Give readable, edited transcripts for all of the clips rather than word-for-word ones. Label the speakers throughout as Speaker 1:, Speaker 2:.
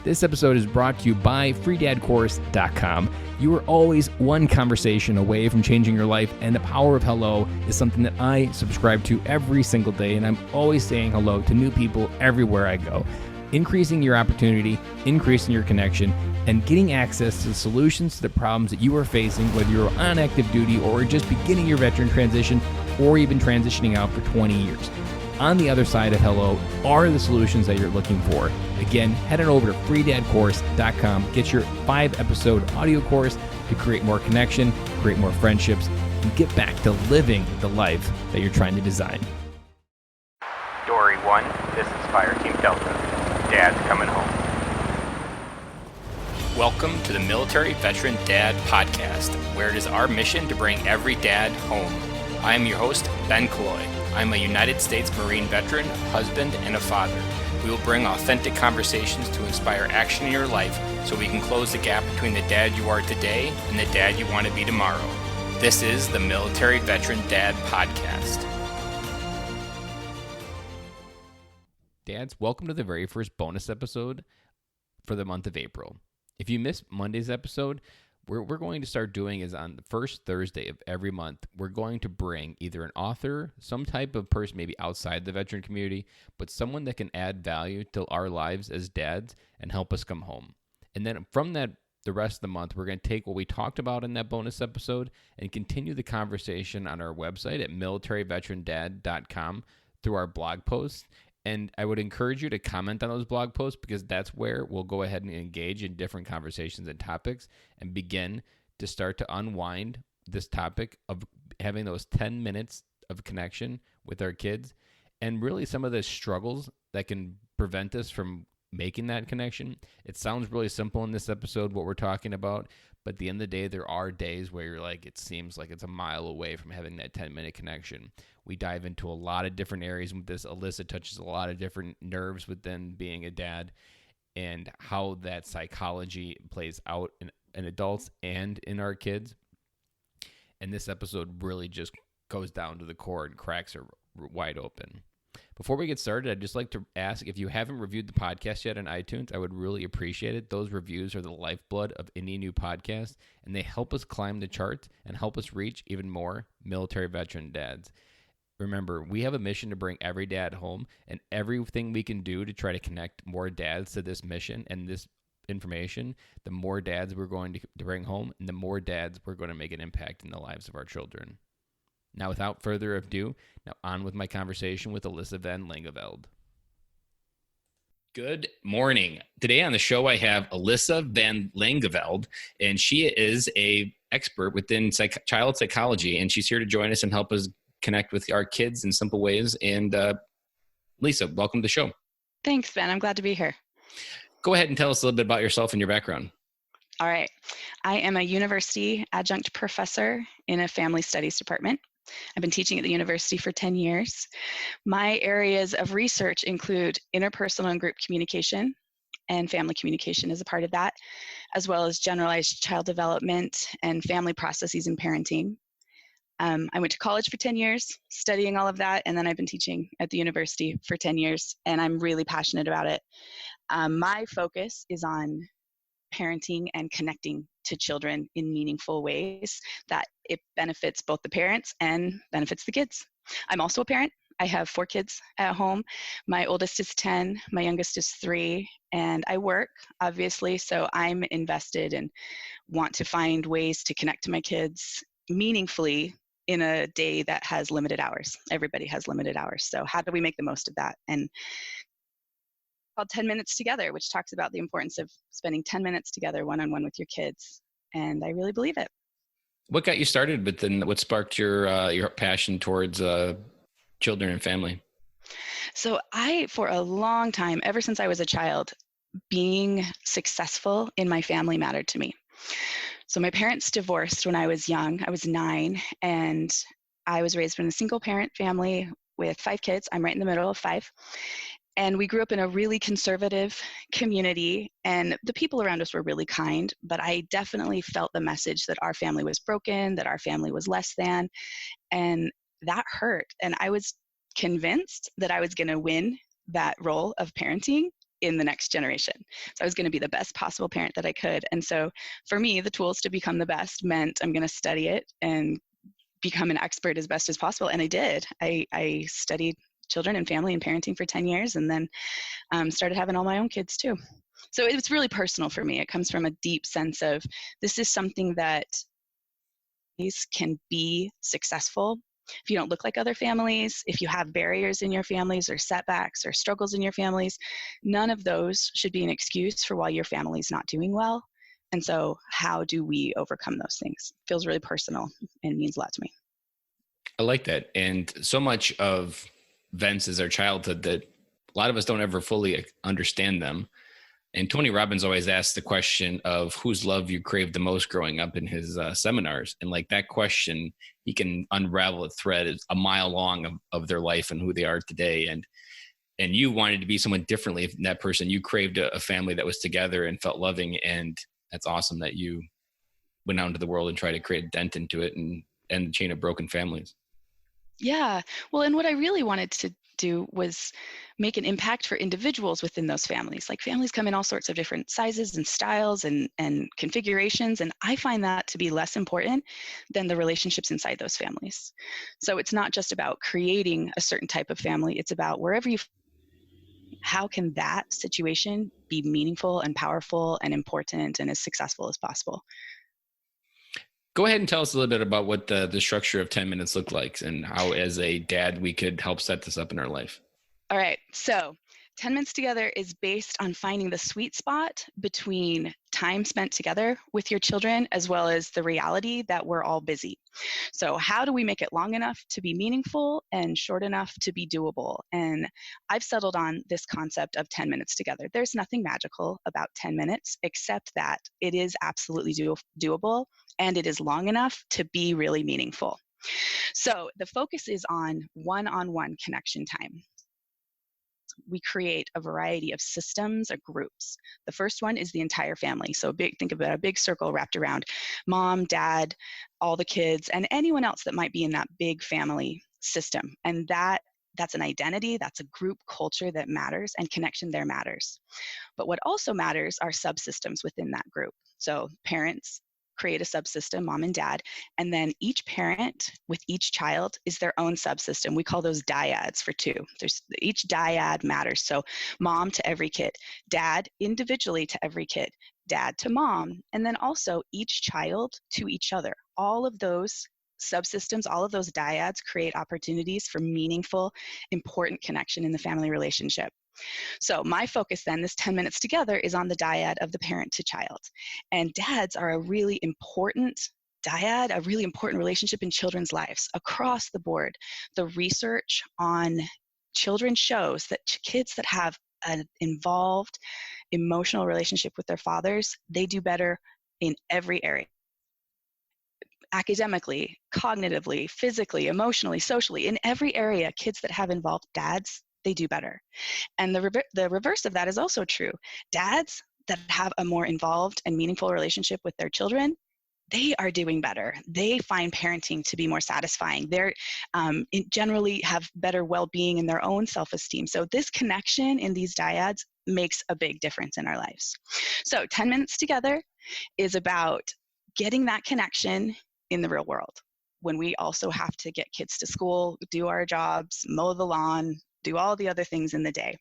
Speaker 1: This episode is brought to you by freedadcourse.com. You are always one conversation away from changing your life, and the power of hello is something that I subscribe to every single day, and I'm always saying hello to new people everywhere I go. Increasing your opportunity, increasing your connection, and getting access to solutions to the problems that you are facing, whether you're on active duty or just beginning your veteran transition or even transitioning out for 20 years. On the other side of hello are the solutions that you're looking for. Again, head on over to freedadcourse.com. Get your 5-episode audio course to create more connection, create more friendships, and get back to living the life that you're trying to design.
Speaker 2: Dory 1, this is Fire Team Delta. Dad's coming home.
Speaker 3: Welcome to the Military Veteran Dad Podcast, where it is our mission to bring every dad home. I am your host, Ben Killoy. I'm a United States Marine veteran, husband, and a father. We will bring authentic conversations to inspire action in your life so we can close the gap between the dad you are today and the dad you want to be tomorrow. This is the Military Veteran Dad Podcast.
Speaker 1: Dads, welcome to the very first bonus episode for the month of April. If you missed Monday's episode, what we're going to start doing is on the first Thursday of every month, we're going to bring either an author, some type of person maybe outside the veteran community, but someone that can add value to our lives as dads and help us come home. And then from that, the rest of the month, we're going to take what we talked about in that bonus episode and continue the conversation on our website at militaryveterandad.com through our blog posts. And I would encourage you to comment on those blog posts because that's where we'll go ahead and engage in different conversations and topics and begin to start to unwind this topic of having those 10 minutes of connection with our kids and really some of the struggles that can prevent us from making that connection. It sounds really simple in this episode, what we're talking about, but at the end of the day, there are days where you're like, it seems like it's a mile away from having that 10-minute connection. We dive into a lot of different areas with this. Alisa touches a lot of different nerves within being a dad and how that psychology plays out in adults and in our kids. And this episode really just goes down to the core and cracks are wide open. Before we get started, I'd just like to ask if you haven't reviewed the podcast yet on iTunes, I would really appreciate it. Those reviews are the lifeblood of any new podcast, and they help us climb the charts and help us reach even more military veteran dads. Remember, we have a mission to bring every dad home, and everything we can do to try to connect more dads to this mission and this information, the more dads we're going to bring home, and the more dads we're going to make an impact in the lives of our children. Now, without further ado, now on with my conversation with Alisa van Langeveld. Good morning. Today on the show, I have Alisa van Langeveld, and she is an expert within child psychology, and she's here to join us and help us connect with our kids in simple ways. And Lisa, welcome to the show.
Speaker 4: Thanks, Ben. I'm glad to be here.
Speaker 1: Go ahead and tell us a little bit about yourself and your background.
Speaker 4: All right. I am a university adjunct professor in a family studies department. I've been teaching at the university for 10 years. My areas of research include interpersonal and group communication, and family communication is a part of that, as well as generalized child development and family processes and parenting. I went to college for 10 years studying all of that, and then I've been teaching at the university for 10 years, and I'm really passionate about it. My focus is on parenting and connecting to children in meaningful ways that it benefits both the parents and benefits the kids. I'm also a parent. I have 4 kids at home. My oldest is 10, my youngest is 3, and I work, obviously, so I'm invested and want to find ways to connect to my kids meaningfully in a day that has limited hours. Everybody has limited hours, so how do we make the most of that? And called 10 Minutes Together, which talks about the importance of spending 10 minutes together one-on-one with your kids, and I really believe it.
Speaker 1: What got you started, but then what sparked your passion towards children and family?
Speaker 4: So for a long time, ever since I was a child, being successful in my family mattered to me. So my parents divorced when I was young. I was 9, and I was raised in a single parent family with 5 kids. I'm right in the middle of 5. And we grew up in a really conservative community, and the people around us were really kind, but I definitely felt the message that our family was broken, that our family was less than, and that hurt. And I was convinced that I was going to win that role of parenting, in the next generation. So I was going to be the best possible parent that I could. And so for me, the tools to become the best meant I'm going to study it and become an expert as best as possible. And I did. I studied children and family and parenting for 10 years and then started having all my own kids too. So it's really personal for me. It comes from a deep sense of this is something that these can be successful. If you don't look like other families, if you have barriers in your families or setbacks or struggles in your families, none of those should be an excuse for why your family's not doing well. And so how do we overcome those things? It feels really personal and means a lot to me.
Speaker 1: I like that. And so much of events is our childhood that a lot of us don't ever fully understand them. And Tony Robbins always asks the question of whose love you craved the most growing up in his seminars. And like that question, he can unravel a thread a mile long of their life and who they are today. And you wanted to be someone differently than that person. You craved a family that was together and felt loving. And that's awesome that you went out into the world and tried to create a dent into it and end the chain of broken families.
Speaker 4: Yeah. Well, and what I really wanted to do was make an impact for individuals within those families. Like families come in all sorts of different sizes and styles and configurations. And I find that to be less important than the relationships inside those families. So it's not just about creating a certain type of family. It's about wherever you, how can that situation be meaningful and powerful and important and as successful as possible?
Speaker 1: Go ahead and tell us a little bit about what the structure of 10 minutes looked like and how, as a dad, we could help set this up in our life.
Speaker 4: All right. So 10 minutes together is based on finding the sweet spot between time spent together with your children as well as the reality that we're all busy. So how do we make it long enough to be meaningful and short enough to be doable? And I've settled on this concept of 10 minutes together. There's nothing magical about 10 minutes except that it is absolutely doable and it is long enough to be really meaningful. So the focus is on one-on-one connection time. We create a variety of systems or groups. The first one is the entire family. So think about a big circle wrapped around mom, dad, all the kids, and anyone else that might be in that big family system. And that's an identity, that's a group culture that matters, and connection there matters. But what also matters are subsystems within that group. So parents create a subsystem, mom and dad, and then each parent with each child is their own subsystem. We call those dyads for two. Each dyad matters. So mom to every kid, dad individually to every kid, dad to mom, and then also each child to each other. All of those subsystems, all of those dyads create opportunities for meaningful, important connection in the family relationship. So my focus then, this 10 minutes together, is on the dyad of the parent to child. And dads are a really important dyad, a really important relationship in children's lives across the board. The research on children shows that kids that have an involved emotional relationship with their fathers, they do better in every area. Academically, cognitively, physically, emotionally, socially, in every area, kids that have involved dads, they do better. And the reverse of that is also true. Dads that have a more involved and meaningful relationship with their children, they are doing better. They find parenting to be more satisfying. They're generally have better well-being in their own self-esteem. So this connection in these dyads makes a big difference in our lives. So 10 minutes together is about getting that connection in the real world, when we also have to get kids to school, do our jobs, mow the lawn, do all the other things in the day.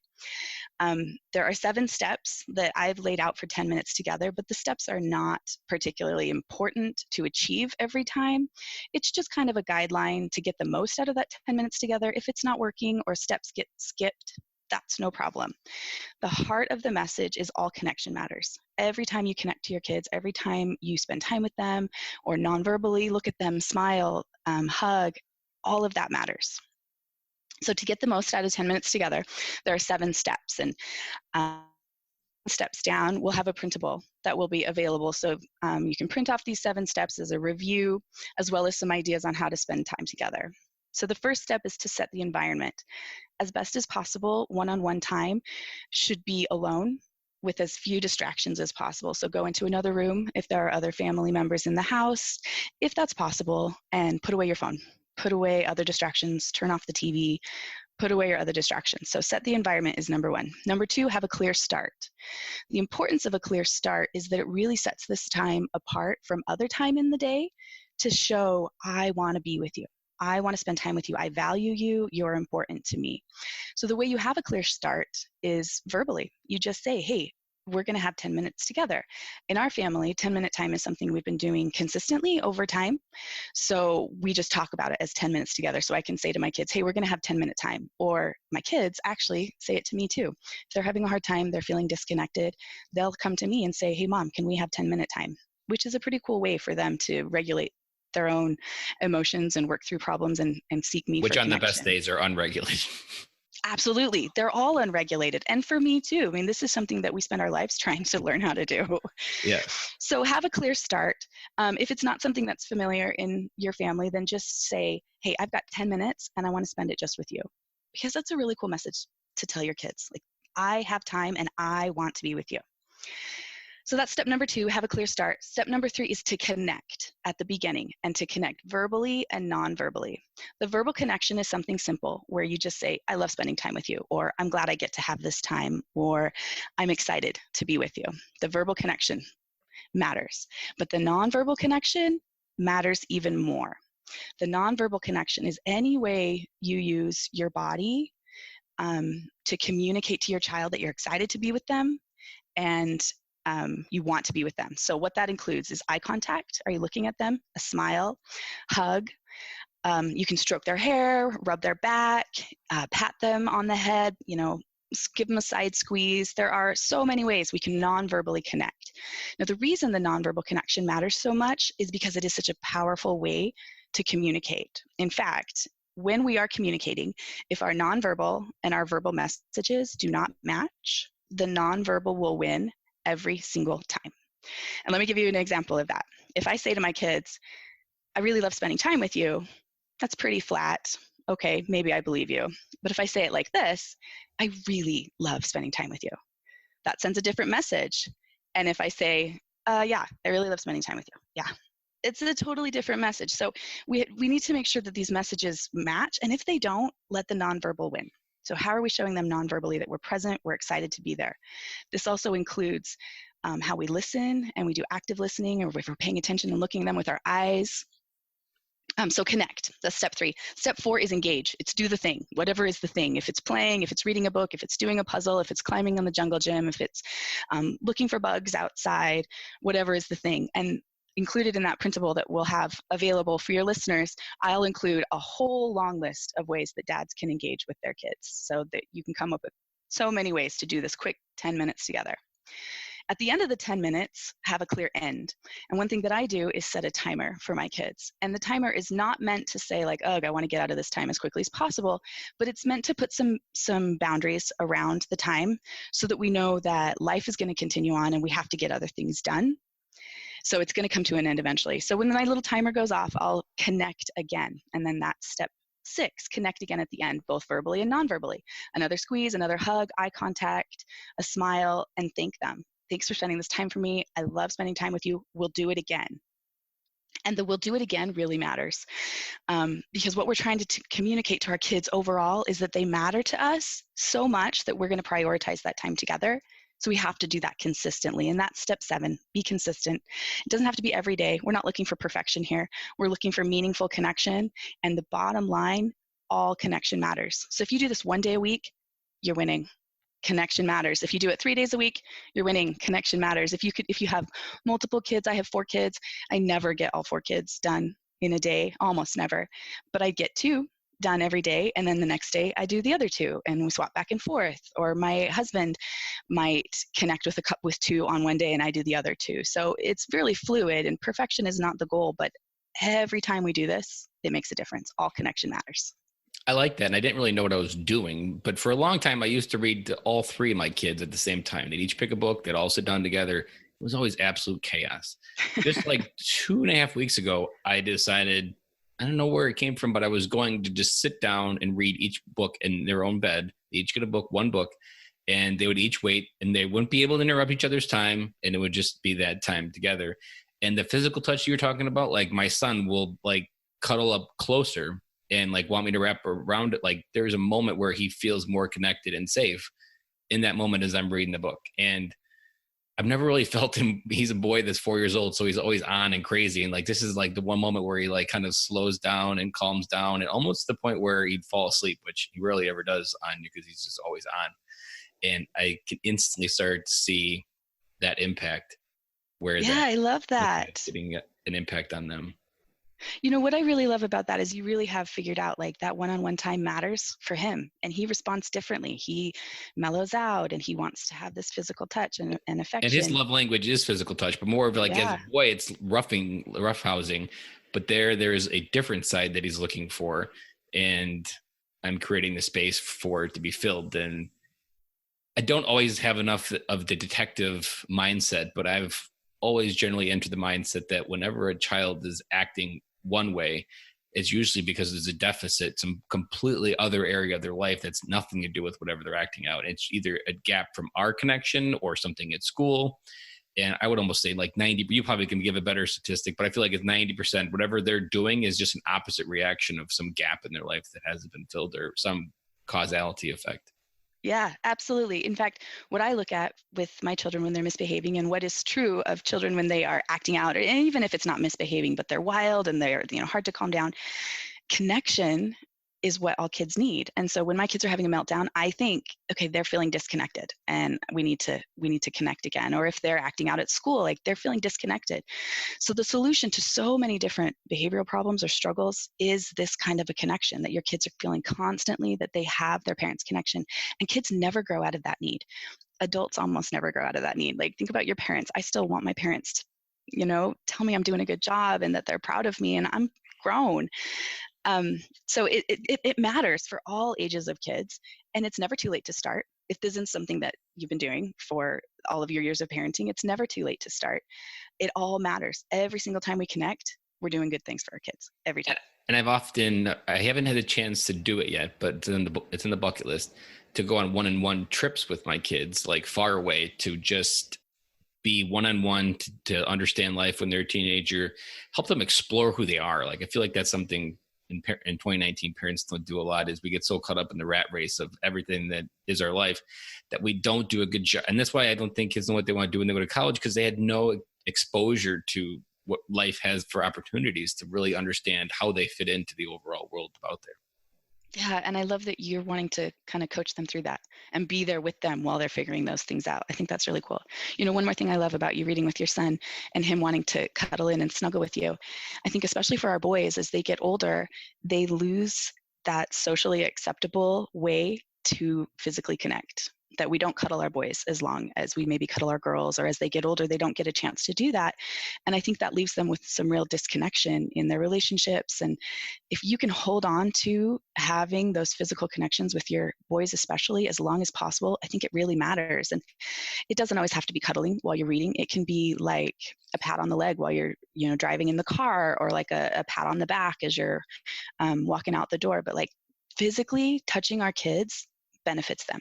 Speaker 4: There are 7 steps that I've laid out for 10 minutes together, but the steps are not particularly important to achieve every time. It's just kind of a guideline to get the most out of that 10 minutes together. If it's not working or steps get skipped, that's no problem. The heart of the message is all connection matters. Every time you connect to your kids, every time you spend time with them or non-verbally look at them, smile, hug, all of that matters. So to get the most out of 10 minutes together, there are 7 steps. And steps down, we'll have a printable that will be available. So you can print off these 7 steps as a review, as well as some ideas on how to spend time together. So the first step is to set the environment. As best as possible, one-on-one time should be alone with as few distractions as possible. So go into another room if there are other family members in the house, if that's possible, and put away your phone. Put away other distractions, turn off the TV, Put away your other distractions. So set the environment is number one. Number two, have a clear start. The importance of a clear start is that it really sets this time apart from other time in the day to show, I want to be with you. I want to spend time with you. I value you. You're important to me. So the way you have a clear start is verbally. You just say, hey, we're going to have 10 minutes together. In our family, 10-minute time is something we've been doing consistently over time. So we just talk about it as 10 minutes together. So I can say to my kids, hey, we're going to have 10-minute time. Or my kids actually say it to me too. If they're having a hard time, they're feeling disconnected, they'll come to me and say, hey, Mom, can we have 10-minute time? Which is a pretty cool way for them to regulate their own emotions and work through problems and seek me
Speaker 3: Which
Speaker 4: for
Speaker 3: on
Speaker 4: connection.
Speaker 3: the best days are unregulated.
Speaker 4: Absolutely. They're all unregulated. And for me too. I mean, this is something that we spend our lives trying to learn how to do.
Speaker 3: Yeah.
Speaker 4: So have a clear start. If it's not something that's familiar in your family, then just say, hey, I've got 10 minutes and I want to spend it just with you. Because that's a really cool message to tell your kids. Like, I have time and I want to be with you. So that's step number two, have a clear start. Step number three is to connect at the beginning and to connect verbally and non-verbally. The verbal connection is something simple where you just say, I love spending time with you, or I'm glad I get to have this time, or I'm excited to be with you. The verbal connection matters, but the non-verbal connection matters even more. The non-verbal connection is any way you use your body to communicate to your child that you're excited to be with them and you want to be with them. So what that includes is eye contact. Are you looking at them? A smile, hug. You can stroke their hair, rub their back, pat them on the head, give them a side squeeze. There are so many ways we can non-verbally connect. Now, the reason the non-verbal connection matters so much is because it is such a powerful way to communicate. In fact, when we are communicating, if our non-verbal and our verbal messages do not match, the non-verbal will win every single time. And let me give you an example of that. If I say to my kids, I really love spending time with you, that's pretty flat. Okay, maybe I believe you. But if I say it like this, I really love spending time with you, that sends a different message. And if I say, yeah, I really love spending time with you, yeah, it's a totally different message. So we need to make sure that these messages match. And if they don't, let the nonverbal win. So how are we showing them nonverbally that we're present, we're excited to be there? This also includes how we listen, and we do active listening, or if we're paying attention and looking at them with our eyes. So connect, that's step three. Step four is engage. It's do the thing, whatever is the thing. If it's playing, if it's reading a book, if it's doing a puzzle, if it's climbing on the jungle gym, if it's looking for bugs outside, whatever is the thing. And included in that principle that we'll have available for your listeners, I'll include a whole long list of ways that dads can engage with their kids so that you can come up with so many ways to do this quick 10 minutes together. At the end of the 10 minutes, have a clear end. And one thing that I do is set a timer for my kids. And the timer is not meant to say like, oh, I want to get out of this time as quickly as possible, but it's meant to put some boundaries around the time so that we know that life is going to continue on and we have to get other things done. So it's going to come to an end eventually. So when my little timer goes off, I'll connect again. And then that's step 6, connect again at the end, both verbally and non-verbally. Another squeeze, another hug, eye contact, a smile, and thank them. Thanks for spending this time for me. I love spending time with you. We'll do it again. And the we'll do it again really matters because what we're trying to communicate to our kids overall is that they matter to us so much that we're going to prioritize that time together. So we have to do that consistently. And that's step 7, be consistent. It doesn't have to be every day. We're not looking for perfection here. We're looking for meaningful connection. And the bottom line, all connection matters. So if you do this 1 day a week, you're winning. Connection matters. If you do it 3 days a week, you're winning. Connection matters. If you have multiple kids, I have 4 kids. I never get all 4 kids done in a day, almost never. But I get 2 done every day, and then the next day I do the other 2, and we swap back and forth. Or my husband might connect with 2 on 1 day and I do the other 2. So it's really fluid, and perfection is not the goal, but every time we do this, it makes a difference. All connection matters.
Speaker 3: I like that. And I didn't really know what I was doing, but for a long time, I used to read to all 3 of my kids at the same time. They'd each pick a book. They'd all sit down together. It was always absolute chaos. Just like 2.5 weeks ago, I decided, I don't know where it came from, but I was going to just sit down and read each book in their own bed. They each get a book, 1 book, and they would each wait, and they wouldn't be able to interrupt each other's time, and it would just be that time together. And the physical touch you were talking about, like my son will like cuddle up closer
Speaker 1: and like want me to wrap around it. Like there's a moment where he feels more connected and safe in that moment as I'm reading the book. And I've never really felt him. He's a boy that's 4 years old, so he's always on and crazy. And like this is like the one moment where he like kind of slows down and calms down, and almost to the point where he'd fall asleep, which he rarely ever does on you because he's just always on. And I can instantly start to see that impact where
Speaker 4: Yeah, I love that.
Speaker 1: getting an impact on them.
Speaker 4: You know, what I really love about that is you really have figured out like that one-on-one time matters for him, and he responds differently. He mellows out and he wants to have this physical touch and affection.
Speaker 1: And his love language is physical touch, but more of like as a boy, it's roughhousing. But there's a different side that he's looking for, and I'm creating the space for it to be filled. And I don't always have enough of the detective mindset, but I've always generally entered the mindset that whenever a child is acting one way, it's usually because there's a deficit, some completely other area of their life that's nothing to do with whatever they're acting out. It's either a gap from our connection or something at school. And I would almost say like 90, you probably can give a better statistic, but I feel like it's 90%, whatever they're doing is just an opposite reaction of some gap in their life that hasn't been filled or some causality effect.
Speaker 4: Yeah, absolutely. In fact, what I look at with my children when they're misbehaving, and what is true of children when they are acting out, and even if it's not misbehaving, but they're wild and they're, hard to calm down, connection is what all kids need. And so when my kids are having a meltdown, I think, okay, they're feeling disconnected and we need to connect again. Or if they're acting out at school, like they're feeling disconnected. So the solution to so many different behavioral problems or struggles is this kind of a connection, that your kids are feeling constantly that they have their parents' connection. And kids never grow out of that need. Adults almost never grow out of that need. Like think about your parents. I still want my parents to, tell me I'm doing a good job and that they're proud of me and I'm grown. So it matters for all ages of kids, and it's never too late to start. If this isn't something that you've been doing for all of your years of parenting, it's never too late to start. It all matters. Every single time we connect, we're doing good things for our kids every time.
Speaker 1: And I haven't had a chance to do it yet, but it's in the bucket list to go on one-on-one trips with my kids, like far away, to just be one-on-one to understand life when they're a teenager, help them explore who they are. Like, I feel like that's something in 2019 parents don't do a lot, is we get so caught up in the rat race of everything that is our life that we don't do a good job. And that's why I don't think kids know what they want to do when they go to college, because they had no exposure to what life has for opportunities to really understand how they fit into the overall world out there.
Speaker 4: Yeah, and I love that you're wanting to kind of coach them through that and be there with them while they're figuring those things out. I think that's really cool. One more thing I love about you reading with your son and him wanting to cuddle in and snuggle with you, I think especially for our boys, as they get older, they lose that socially acceptable way to physically connect. That we don't cuddle our boys as long as we maybe cuddle our girls, or as they get older, they don't get a chance to do that. And I think that leaves them with some real disconnection in their relationships. And if you can hold on to having those physical connections with your boys, especially as long as possible, I think it really matters. And it doesn't always have to be cuddling while you're reading. It can be like a pat on the leg while you're, driving in the car, or like a pat on the back as you're walking out the door. But like physically touching our kids benefits them.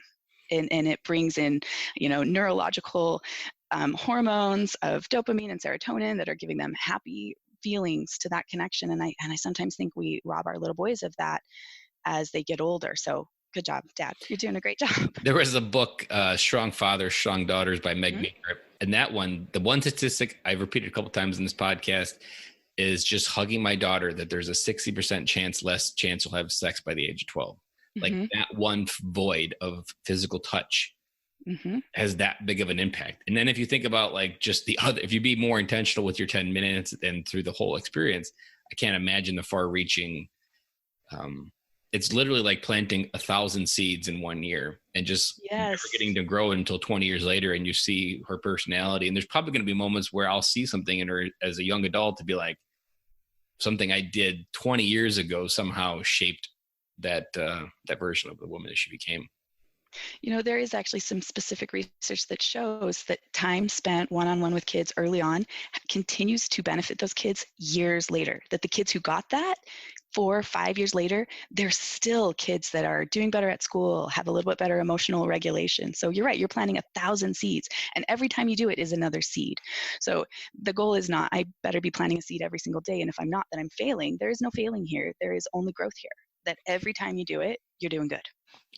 Speaker 4: And it brings in, neurological hormones of dopamine and serotonin that are giving them happy feelings to that connection. And I sometimes think we rob our little boys of that as they get older. So good job, Dad. You're doing a great job.
Speaker 1: There was a book, Strong Fathers, Strong Daughters by Meg Maker. And that one, the one statistic I've repeated a couple times in this podcast is just hugging my daughter, that there's a 60% less chance you'll have sex by the age of 12. Like that one void of physical touch has that big of an impact. And then if you think about like just the other, if you be more intentional with your 10 minutes and through the whole experience, I can't imagine the far reaching. It's literally like planting 1,000 seeds in 1 year and just never getting to grow until 20 years later. And you see her personality. And there's probably going to be moments where I'll see something in her as a young adult to be like, something I did 20 years ago somehow shaped that version of the woman that she became.
Speaker 4: There is actually some specific research that shows that time spent one-on-one with kids early on continues to benefit those kids years later. That the kids who got that 4 or 5 years later, they're still kids that are doing better at school, have a little bit better emotional regulation. So you're right, you're planting 1,000 seeds, and every time you do it is another seed. So the goal is not, I better be planting a seed every single day, and if I'm not, then I'm failing. There is no failing here. There is only growth here. That every time you do it, you're doing good.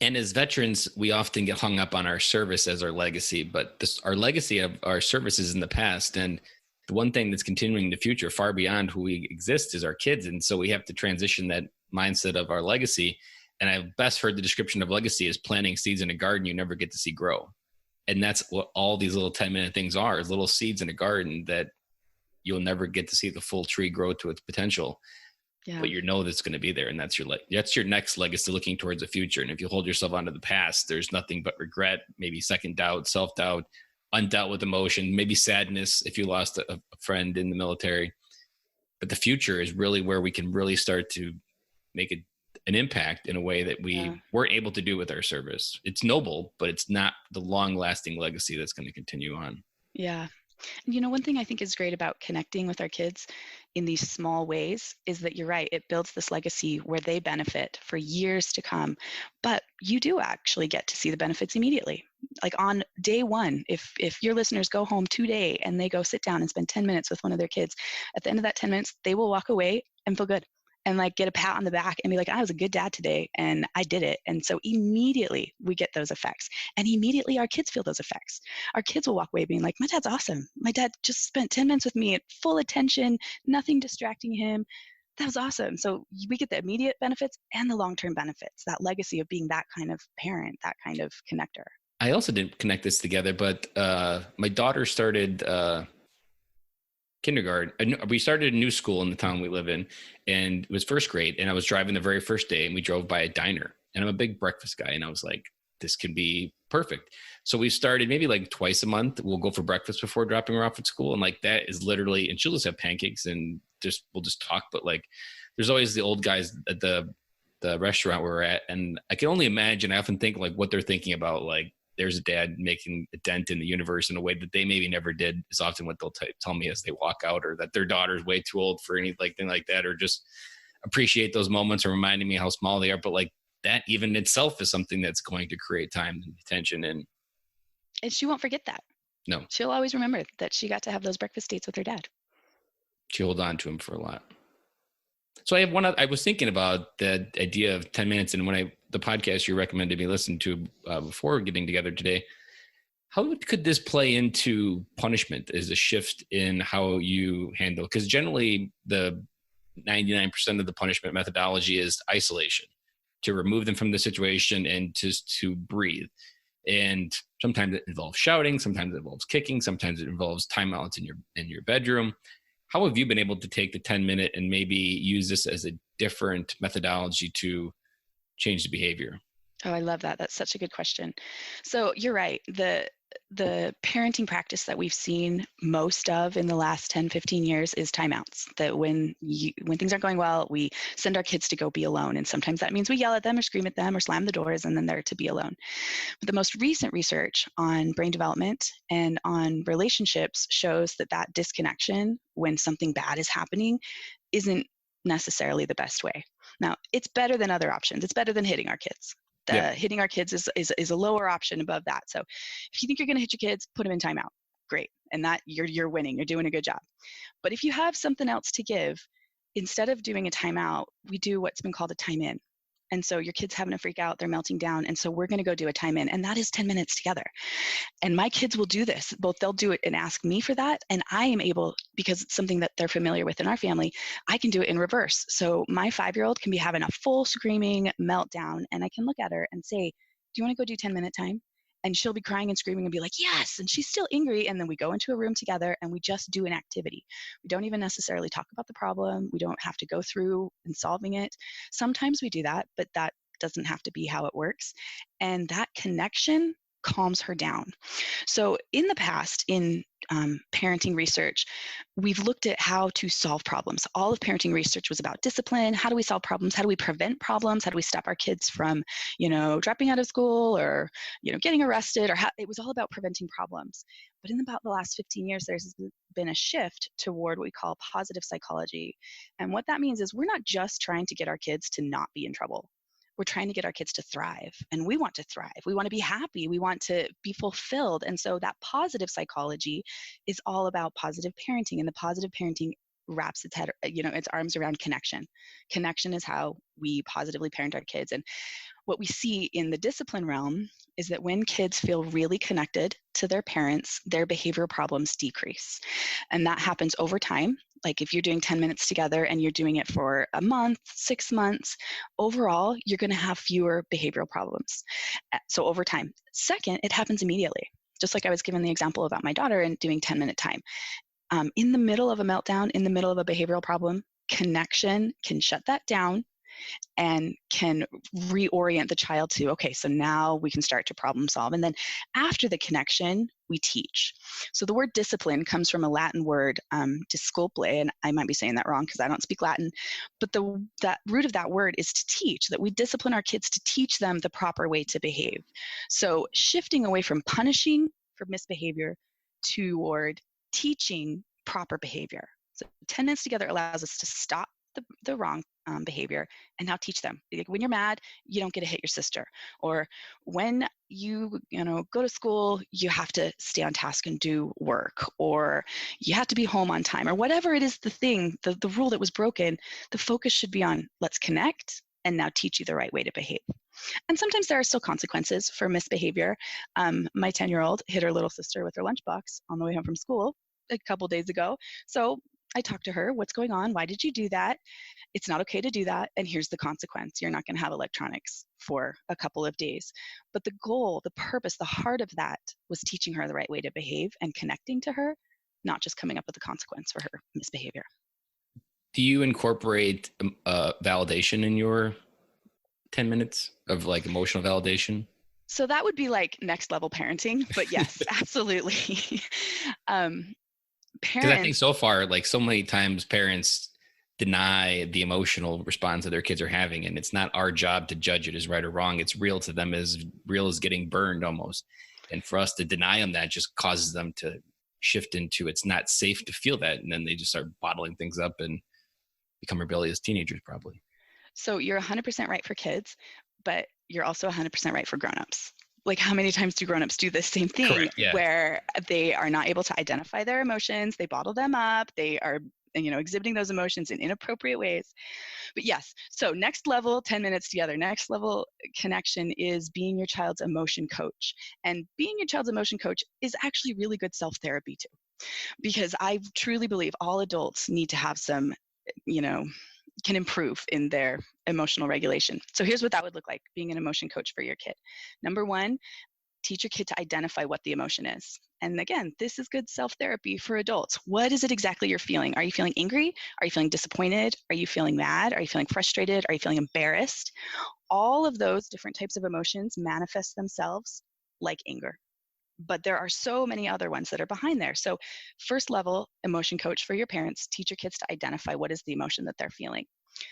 Speaker 1: And as veterans, we often get hung up on our service as our legacy, but our legacy of our services in the past. And the one thing that's continuing in the future, far beyond who we exist, is our kids. And so we have to transition that mindset of our legacy. And I've best heard the description of legacy is planting seeds in a garden you never get to see grow. And that's what all these little 10-minute things are, is little seeds in a garden that you'll never get to see the full tree grow to its potential. Yeah. But that's going to be there, and that's your next legacy, looking towards the future. And if you hold yourself onto the past, there's nothing but regret, maybe second doubt, self-doubt, undealt with emotion, maybe sadness if you lost a friend in the military. But the future is really where we can really start to make an impact in a way that we weren't able to do with our service. It's noble, but it's not the long-lasting legacy that's going to continue on.
Speaker 4: Yeah. One thing I think is great about connecting with our kids in these small ways is that you're right, it builds this legacy where they benefit for years to come. But you do actually get to see the benefits immediately. Like on day one, if your listeners go home today and they go sit down and spend 10 minutes with one of their kids, at the end of that 10 minutes, they will walk away and feel good. And like get a pat on the back and be like, I was a good dad today and I did it. And so immediately we get those effects, and immediately our kids feel those effects. Our kids will walk away being like, my dad's awesome. My dad just spent 10 minutes with me at full attention, nothing distracting him. That was awesome. So we get the immediate benefits and the long-term benefits, that legacy of being that kind of parent, that kind of connector.
Speaker 1: I also didn't connect this together, but my daughter started kindergarten. We started a new school in the town we live in, and it was first grade. And I was driving the very first day, and we drove by a diner, and I'm a big breakfast guy. And I was like, this can be perfect. So we started maybe like twice a month. We'll go for breakfast before dropping her off at school. And like, that is literally, and she'll just have pancakes and we'll just talk. But like, there's always the old guys at the restaurant where we're at. And I can only imagine, I often think like what they're thinking about, like, there's a dad making a dent in the universe in a way that they maybe never did, is often what they'll tell me as they walk out, or that their daughter's way too old for anything like that, or just appreciate those moments or reminding me how small they are. But like, that even itself is something that's going to create time and attention. And
Speaker 4: she won't forget that.
Speaker 1: No.
Speaker 4: She'll always remember that she got to have those breakfast dates with her dad.
Speaker 1: She hold on to him for a lot. So I was thinking about the idea of 10 minutes, and when the podcast you recommended me listen to before getting together today, how could this play into punishment as a shift in how you handle? Because generally the 99% of the punishment methodology is isolation, to remove them from the situation and just to breathe. And sometimes it involves shouting, sometimes it involves kicking, sometimes it involves timeouts in your bedroom. How have you been able to take the 10-minute and maybe use this as a different methodology to change the behavior?
Speaker 4: Oh, I love that. That's such a good question. So you're right. The parenting practice that we've seen most of in the last 10, 15 years is timeouts. That when things aren't going well, we send our kids to go be alone. And sometimes that means we yell at them or scream at them or slam the doors, and then they're to be alone. But the most recent research on brain development and on relationships shows that disconnection when something bad is happening isn't necessarily the best way. Now, it's better than other options. It's better than hitting our kids. Hitting our kids is a lower option above that. So if you think you're going to hit your kids, put them in timeout. Great. And that you're winning. You're doing a good job. But if you have something else to give, instead of doing a timeout, we do what's been called a time in. And so your kid's having a freak out, they're melting down. And so we're going to go do a time in, and that is 10 minutes together. And my kids will do this. Both they'll do it and ask me for that. And I am able, because it's something that they're familiar with in our family, I can do it in reverse. So my 5-year-old can be having a full screaming meltdown, and I can look at her and say, do you want to go do 10-minute time? And she'll be crying and screaming and be like, yes. And she's still angry. And then we go into a room together and we just do an activity. We don't even necessarily talk about the problem. We don't have to go through and solving it. Sometimes we do that, but that doesn't have to be how it works. And that connection calms her down. So in the past, in parenting research, we've looked at how to solve problems. All of parenting research was about discipline. How do we solve problems? How do we prevent problems? How do we stop our kids from, dropping out of school or, getting arrested? It was all about preventing problems. But in about the last 15 years, there's been a shift toward what we call positive psychology. And what that means is we're not just trying to get our kids to not be in trouble. We're trying to get our kids to thrive, and we want to thrive. We want to be happy. We want to be fulfilled. And so that positive psychology is all about positive parenting, and the positive parenting wraps its head, its arms around connection. Connection is how we positively parent our kids. And what we see in the discipline realm is that when kids feel really connected to their parents, their behavioral problems decrease. And that happens over time. Like if you're doing 10 minutes together and you're doing it for a month, 6 months, overall, you're going to have fewer behavioral problems. So over time. Second, it happens immediately. Just like I was given the example about my daughter and doing 10-minute time. In the middle of a meltdown, in the middle of a behavioral problem, connection can shut that down and can reorient the child to, okay, so now we can start to problem solve. And then after the connection, we teach. So the word discipline comes from a Latin word, disculpe, and I might be saying that wrong because I don't speak Latin, but that root of that word is to teach, that we discipline our kids to teach them the proper way to behave. So shifting away from punishing for misbehavior toward teaching proper behavior. So 10 minutes together allows us to stop the wrong behavior and now teach them. Like when you're mad, you don't get to hit your sister. Or when you go to school, you have to stay on task and do work. Or you have to be home on time. Or whatever it is, the rule that was broken, the focus should be on let's connect and now teach you the right way to behave. And sometimes there are still consequences for misbehavior. My 10-year-old hit her little sister with her lunchbox on the way home from school a couple days ago. So I talked to her, what's going on? Why did you do that? It's not okay to do that. And here's the consequence. You're not going to have electronics for a couple of days. But the goal, the purpose, the heart of that was teaching her the right way to behave and connecting to her, not just coming up with a consequence for her misbehavior.
Speaker 3: Do you incorporate validation in your 10 minutes of like emotional validation?
Speaker 4: So that would be like next level parenting, but yes, absolutely.
Speaker 3: Because I think so far, like so many times parents deny the emotional response that their kids are having, and it's not our job to judge it as right or wrong. It's real to them, as real as getting burned almost. And for us to deny them that just causes them to shift into it's not safe to feel that. And then they just start bottling things up and become rebellious teenagers probably.
Speaker 4: So you're 100% right for kids, but you're also 100% right for grownups. Like how many times do grownups do the same thing?
Speaker 3: Correct, yeah.
Speaker 4: Where they are not able to identify their emotions, they bottle them up, they are exhibiting those emotions in inappropriate ways. But yes, so next level, 10 minutes together, next level connection is being your child's emotion coach. And being your child's emotion coach is actually really good self-therapy too. Because I truly believe all adults need to have some, can improve in their emotional regulation. So here's what that would look like, being an emotion coach for your kid. Number one, teach your kid to identify what the emotion is. And again, this is good self-therapy for adults. What is it exactly you're feeling? Are you feeling angry? Are you feeling disappointed? Are you feeling mad? Are you feeling frustrated? Are you feeling embarrassed? All of those different types of emotions manifest themselves like anger. But there are so many other ones that are behind there. So first level, emotion coach for your parents, teach your kids to identify what is the emotion that they're feeling.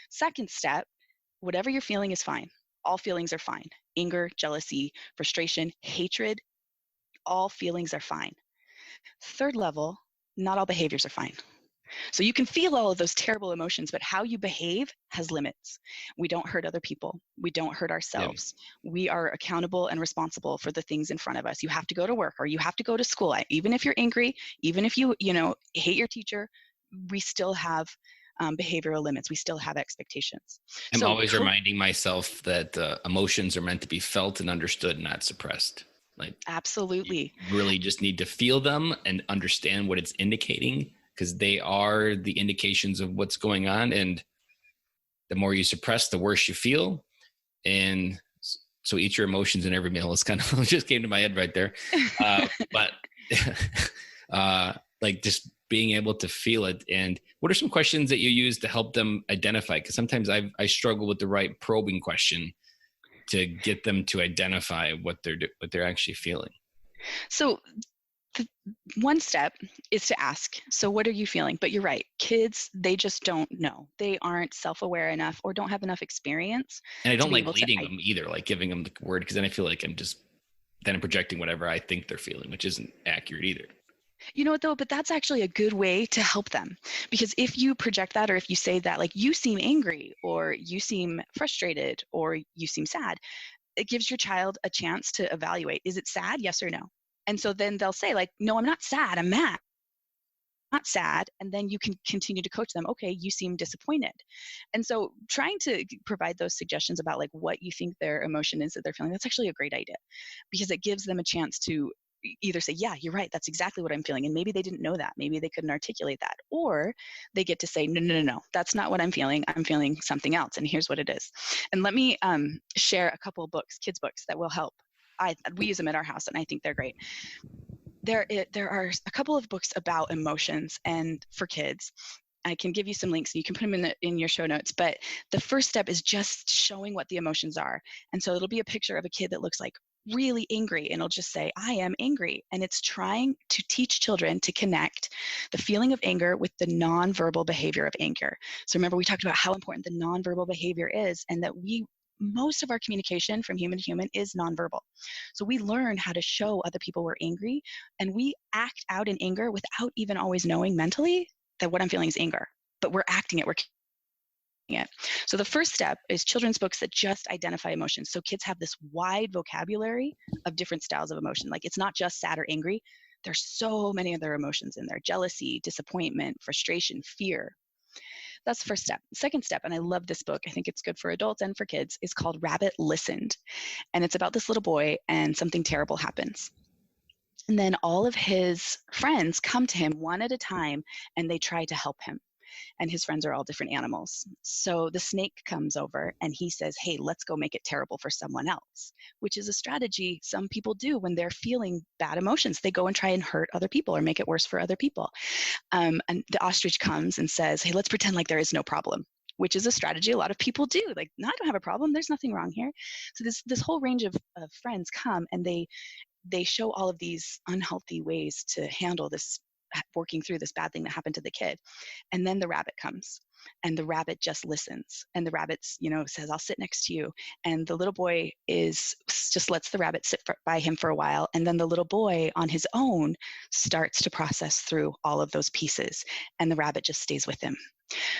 Speaker 4: Second step, whatever you're feeling is fine. All feelings are fine. Anger, jealousy, frustration, hatred, all feelings are fine. Third level, not all behaviors are fine. So you can feel all of those terrible emotions, but how you behave has limits. We don't hurt other people. We don't hurt ourselves. Yeah. We are accountable and responsible for the things in front of us. You have to go to work or you have to go to school. Even if you're angry, even if you hate your teacher, we still have behavioral limits. We still have expectations.
Speaker 3: I'm always reminding myself that emotions are meant to be felt and understood, not suppressed. Like
Speaker 4: absolutely.
Speaker 3: You really just need to feel them and understand what it's indicating, because they are the indications of what's going on. And the more you suppress, the worse you feel. And so eat your emotions in every meal. It's kind of just came to my head right there. But like just being able to feel it. And what are some questions that you use to help them identify? Because sometimes I struggle with the right probing question to get them to identify what they're actually feeling.
Speaker 4: So one step is to ask, so what are you feeling? But you're right, kids, they just don't know. They aren't self-aware enough or don't have enough experience
Speaker 1: And I
Speaker 4: to
Speaker 1: don't
Speaker 4: be
Speaker 1: like
Speaker 4: able to.
Speaker 1: leading them either, like giving them the word, because then I feel like I'm projecting whatever I think they're feeling, which isn't accurate either.
Speaker 4: You know what though, but that's actually a good way to help them, because if you project that, or if you say that, like, you seem angry or you seem frustrated or you seem sad, it gives your child a chance to evaluate, is it sad, yes or no? And so then they'll say, like, no, I'm not sad, I'm mad. Not sad, and then you can continue to coach them, okay, you seem disappointed. And so trying to provide those suggestions about like what you think their emotion is that they're feeling, that's actually a great idea, because it gives them a chance to either say, yeah, you're right, that's exactly what I'm feeling, and maybe they didn't know that, maybe they couldn't articulate that, or they get to say, no, that's not what I'm feeling something else, and here's what it is. And let me share a couple of books, kids books, that will help. We use them at our house, and I think they're great. There are a couple of books about emotions and for kids. I can give you some links and you can put them in your show notes. But the first step is just showing what the emotions are. And so it'll be a picture of a kid that looks like really angry, and it'll just say, I am angry. And it's trying to teach children to connect the feeling of anger with the nonverbal behavior of anger. So remember, we talked about how important the nonverbal behavior is, and that most of our communication from human to human is nonverbal. So we learn how to show other people we're angry, and we act out in anger without even always knowing mentally that what I'm feeling is anger, but we're acting it, we're it. So the first step is children's books that just identify emotions. So kids have this wide vocabulary of different styles of emotion. Like, it's not just sad or angry. There's so many other emotions in there: jealousy, disappointment, frustration, fear. That's the first step. Second step, and I love this book, I think it's good for adults and for kids, is called Rabbit Listened. And it's about this little boy, and something terrible happens. And then all of his friends come to him one at a time, and they try to help him. And his friends are all different animals. So the snake comes over and he says, hey, let's go make it terrible for someone else, which is a strategy some people do when they're feeling bad emotions. They go and try and hurt other people or make it worse for other people. And the ostrich comes and says, hey, let's pretend like there is no problem, which is a strategy a lot of people do. Like, no, I don't have a problem. There's nothing wrong here. So this whole range of friends come, and they show all of these unhealthy ways to handle this, working through this bad thing that happened to the kid. And then the rabbit comes, and the rabbit just listens, and the rabbit, says, I'll sit next to you. And the little boy just lets the rabbit sit by him for a while, and then the little boy on his own starts to process through all of those pieces, and the rabbit just stays with him.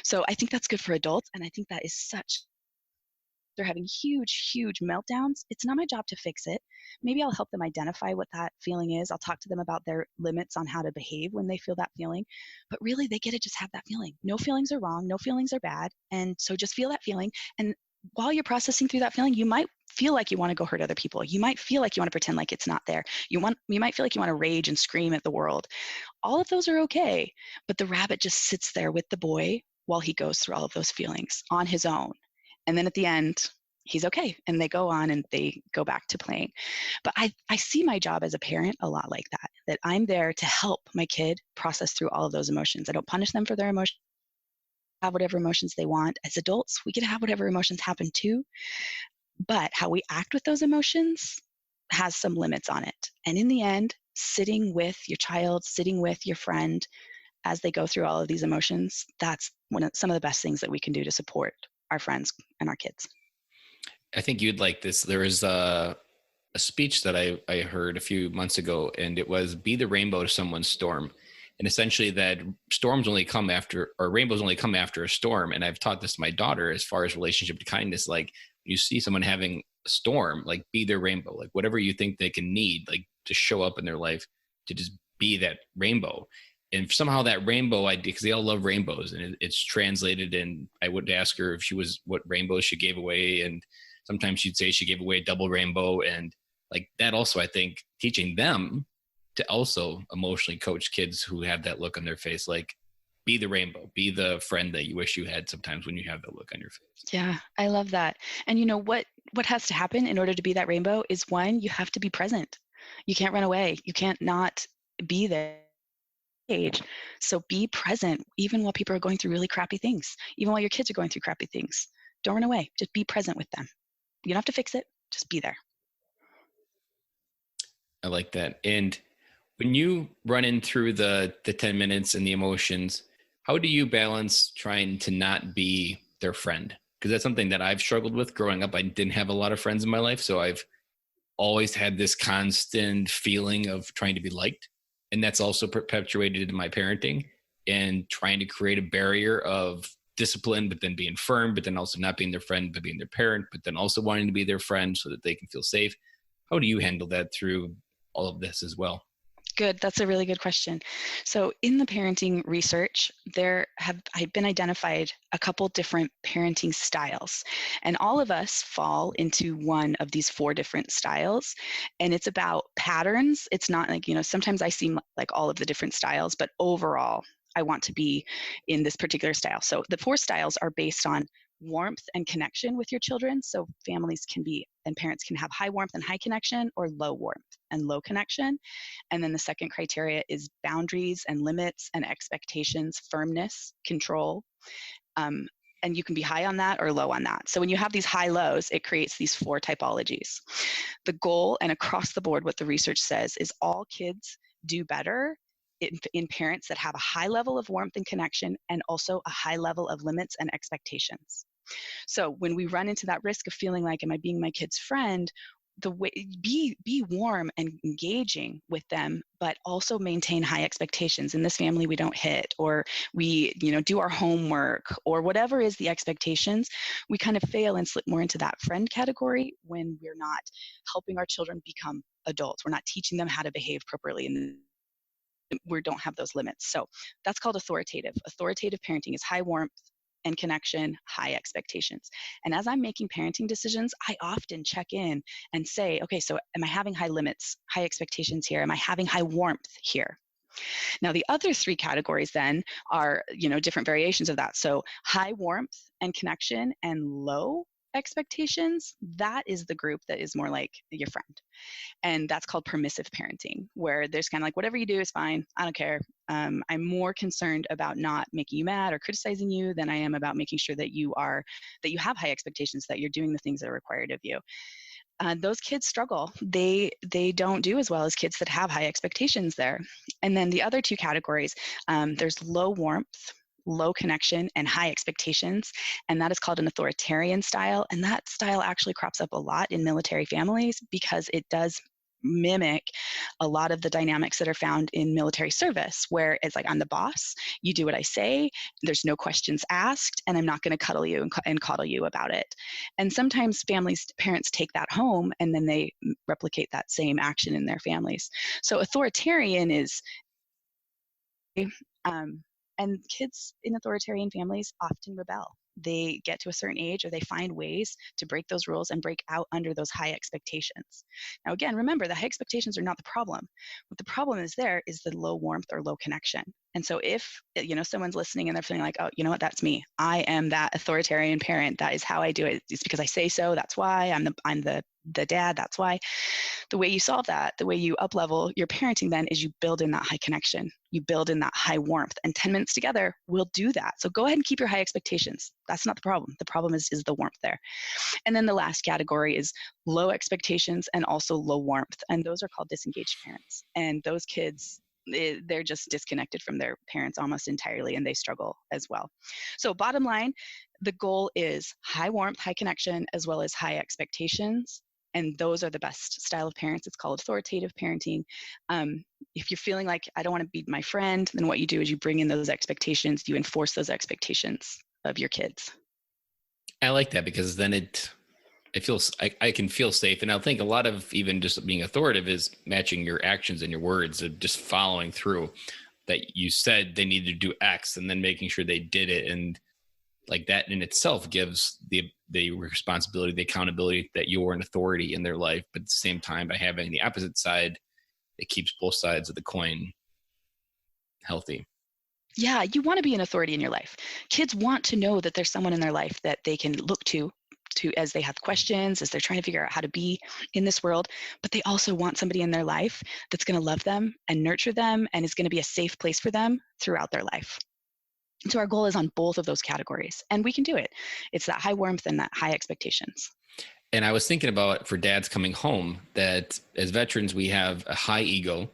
Speaker 4: So I think that's good for adults, and I think that is such. They're having huge meltdowns. It's not my job to fix it. Maybe I'll help them identify what that feeling is. I'll talk to them about their limits on how to behave when they feel that feeling. But really, they get to just have that feeling. No feelings are wrong. No feelings are bad. And so just feel that feeling. And while you're processing through that feeling, you might feel like you want to go hurt other people. You might feel like you want to pretend like it's not there. You might feel like you want to rage and scream at the world. All of those are okay. But the rabbit just sits there with the boy while he goes through all of those feelings on his own. And then at the end, he's okay. And they go on and they go back to playing. But I see my job as a parent a lot like that I'm there to help my kid process through all of those emotions. I don't punish them for their emotions. Have whatever emotions they want. As adults, we get to have whatever emotions happen too. But how we act with those emotions has some limits on it. And in the end, sitting with your child, sitting with your friend as they go through all of these emotions, that's some of the best things that we can do to support our friends and our kids.
Speaker 1: I think you'd like this. There was a speech that I heard a few months ago, and it was, be the rainbow to someone's storm. And essentially that rainbows only come after a storm. And I've taught this to my daughter as far as relationship to kindness. Like, you see someone having a storm, like, be their rainbow, like whatever you think they can need, like, to show up in their life, to just be that rainbow. And somehow that rainbow idea, because they all love rainbows, and it's translated. And I would ask her if what rainbows she gave away. And sometimes she'd say she gave away a double rainbow. And like that also, I think, teaching them to also emotionally coach kids who have that look on their face, like, be the rainbow, be the friend that you wish you had sometimes when you have that look on your face.
Speaker 4: Yeah, I love that. And what has to happen in order to be that rainbow is, one, you have to be present. You can't run away. You can't not be there. So be present, even while people are going through really crappy things, even while your kids are going through crappy things. Don't run away. Just be present with them. You don't have to fix it. Just be there.
Speaker 1: I like that. And
Speaker 3: When you run in through the 10 minutes and the emotions, how do you balance trying to not be their friend? Because that's something that I've struggled with growing up. I didn't have a lot of friends in my life, so I've always had this constant feeling of trying to be liked. And that's also perpetuated in my parenting and trying to create a barrier of discipline, but then being firm, but then also not being their friend, but being their parent, but then also wanting to be their friend so that they can feel safe. How do you handle that through all of this as well?
Speaker 4: Good. That's a really good question. So in the parenting research, there have been identified a couple different parenting styles, and all of us fall into one of these four different styles. And it's about patterns. It's not like, sometimes I seem like all of the different styles, but overall, I want to be in this particular style. So the four styles are based on warmth and connection with your children. So families can be, and parents can have high warmth and high connection, or low warmth and low connection. And then the second criteria is boundaries and limits and expectations, firmness, control. And you can be high on that or low on that. So when you have these high lows, it creates these four typologies. The goal, and across the board, what the research says is all kids do better in parents that have a high level of warmth and connection, and also a high level of limits and expectations. So when we run into that risk of feeling like, am I being my kid's friend? The way, be warm and engaging with them, but also maintain high expectations. In this family, we don't hit, or we do our homework, or whatever is the expectations. We kind of fail and slip more into that friend category when we're not helping our children become adults. We're not teaching them how to behave properly, and we don't have those limits. So that's called authoritative. Authoritative parenting is high warmth and connection, high expectations. And as I'm making parenting decisions, I often check in and say, okay, so am I having high limits, high expectations here? Am I having high warmth here? Now, the other three categories then are, different variations of that. So high warmth and connection and low expectations, that is the group that is more like your friend. And that's called permissive parenting, where there's kind of like, whatever you do is fine. I don't care. I'm more concerned about not making you mad or criticizing you than I am about making sure that you have high expectations, that you're doing the things that are required of you. Those kids struggle. They don't do as well as kids that have high expectations there. And then the other two categories, there's low warmth, low connection, and high expectations. And that is called an authoritarian style. And that style actually crops up a lot in military families because it does mimic a lot of the dynamics that are found in military service, where it's like, I'm the boss, you do what I say, there's no questions asked, and I'm not going to cuddle you and coddle you about it. And sometimes parents take that home and then they replicate that same action in their families. So authoritarian is and kids in authoritarian families often rebel. They get to a certain age, or they find ways to break those rules and break out under those high expectations. Now, again, remember, the high expectations are not the problem. What the problem is there is the low warmth or low connection. And so if, someone's listening and they're feeling like, oh, you know what, that's me. I am that authoritarian parent. That is how I do it. It's because I say so. That's why I'm the dad. That's why. The way you solve that, the way you up-level your parenting then, is you build in that high connection. You build in that high warmth, and 10 minutes together will do that. So go ahead and keep your high expectations. That's not the problem. The problem is the warmth there. And then the last category is low expectations and also low warmth. And those are called disengaged parents. And those kids, they're just disconnected from their parents almost entirely, and they struggle as well. So bottom line, the goal is high warmth, high connection, as well as high expectations. And those are the best style of parents. It's called authoritative parenting. If you're feeling like, I don't want to be my friend, then what you do is you bring in those expectations, you enforce those expectations of your kids.
Speaker 3: I like that, because then I can feel safe. And I think a lot of even just being authoritative is matching your actions and your words, of just following through, that you said they needed to do X and then making sure they did it. And like that in itself gives the responsibility, the accountability that you're an authority in their life. But at the same time, by having the opposite side, it keeps both sides of the coin healthy.
Speaker 4: Yeah, you want to be an authority in your life. Kids want to know that there's someone in their life that they can look to as they have questions, as they're trying to figure out how to be in this world. But they also want somebody in their life that's going to love them and nurture them and is going to be a safe place for them throughout their life. So our goal is on both of those categories, and we can do it. It's that high warmth and that high expectations.
Speaker 3: And I was thinking about, for dads coming home, that as veterans, we have a high ego.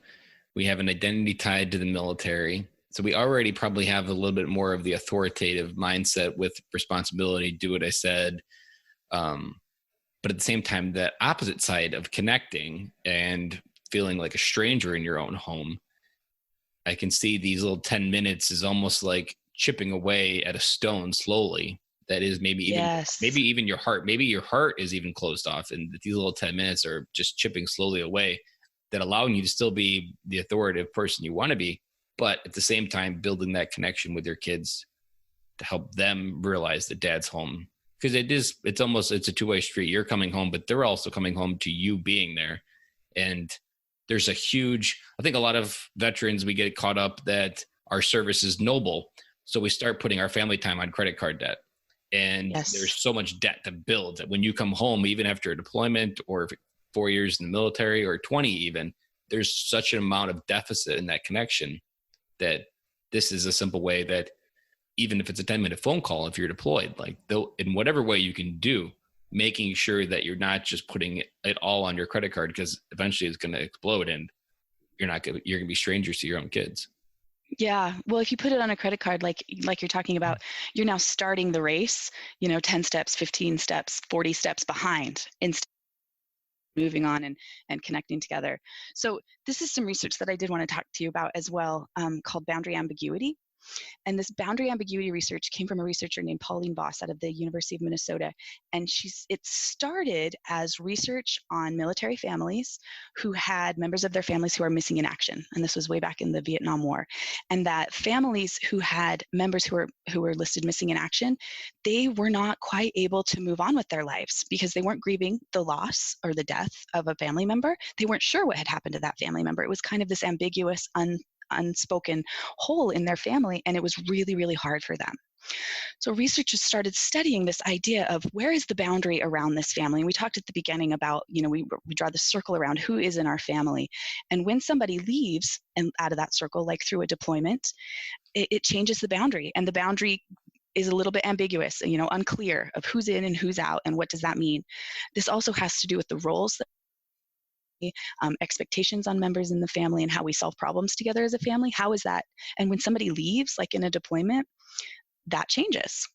Speaker 1: We have an identity tied to the military. So we already probably have a little bit more of the authoritative mindset with responsibility, do what I said. But at the same time, that opposite side of connecting and feeling like a stranger in your own home, I can see these little 10 minutes is almost like chipping away at a stone slowly. That is maybe
Speaker 4: Yes.
Speaker 1: even your heart. Maybe your heart is even closed off, and these little 10 minutes are just chipping slowly away, that allowing you to still be the authoritative person you want to be, but at the same time building that connection with your kids to help them realize that dad's home. Because it's a two-way street. You're coming home, but they're also coming home to you being there. And there's a huge, I think a lot of veterans, we get caught up that our service is noble. So we start putting our family time on credit card debt. And
Speaker 4: Yes.
Speaker 1: there's so much debt to build that when you come home, even after a deployment or 4 years in the military or 20 even, there's such an amount of deficit in that connection that this is a simple way that even if it's a 10-minute phone call, if you're deployed, like in whatever way you can do, making sure that you're not just putting it all on your credit card, because eventually it's going to explode and you're going to be strangers to your own kids.
Speaker 4: Yeah. Well, if you put it on a credit card, like you're talking about, you're now starting the race, 10 steps, 15 steps, 40 steps behind instead of moving on and connecting together. So this is some research that I did want to talk to you about as well, called boundary ambiguity. And this boundary ambiguity research came from a researcher named Pauline Voss out of the University of Minnesota. And it started as research on military families who had members of their families who are missing in action. And this was way back in the Vietnam War. And that families who had members who were listed missing in action, they were not quite able to move on with their lives because they weren't grieving the loss or the death of a family member. They weren't sure what had happened to that family member. It was kind of this ambiguous, unspoken hole in their family, and it was really, really hard for them. So researchers started studying this idea of where is the boundary around this family. And we talked at the beginning about, we draw the circle around who is in our family. And when somebody leaves and out of that circle, like through a deployment, it changes the boundary. And the boundary is a little bit ambiguous, unclear of who's in and who's out and what does that mean. This also has to do with the roles that expectations on members in the family and how we solve problems together as a family. How is that? And when somebody leaves, like in a deployment, that changes.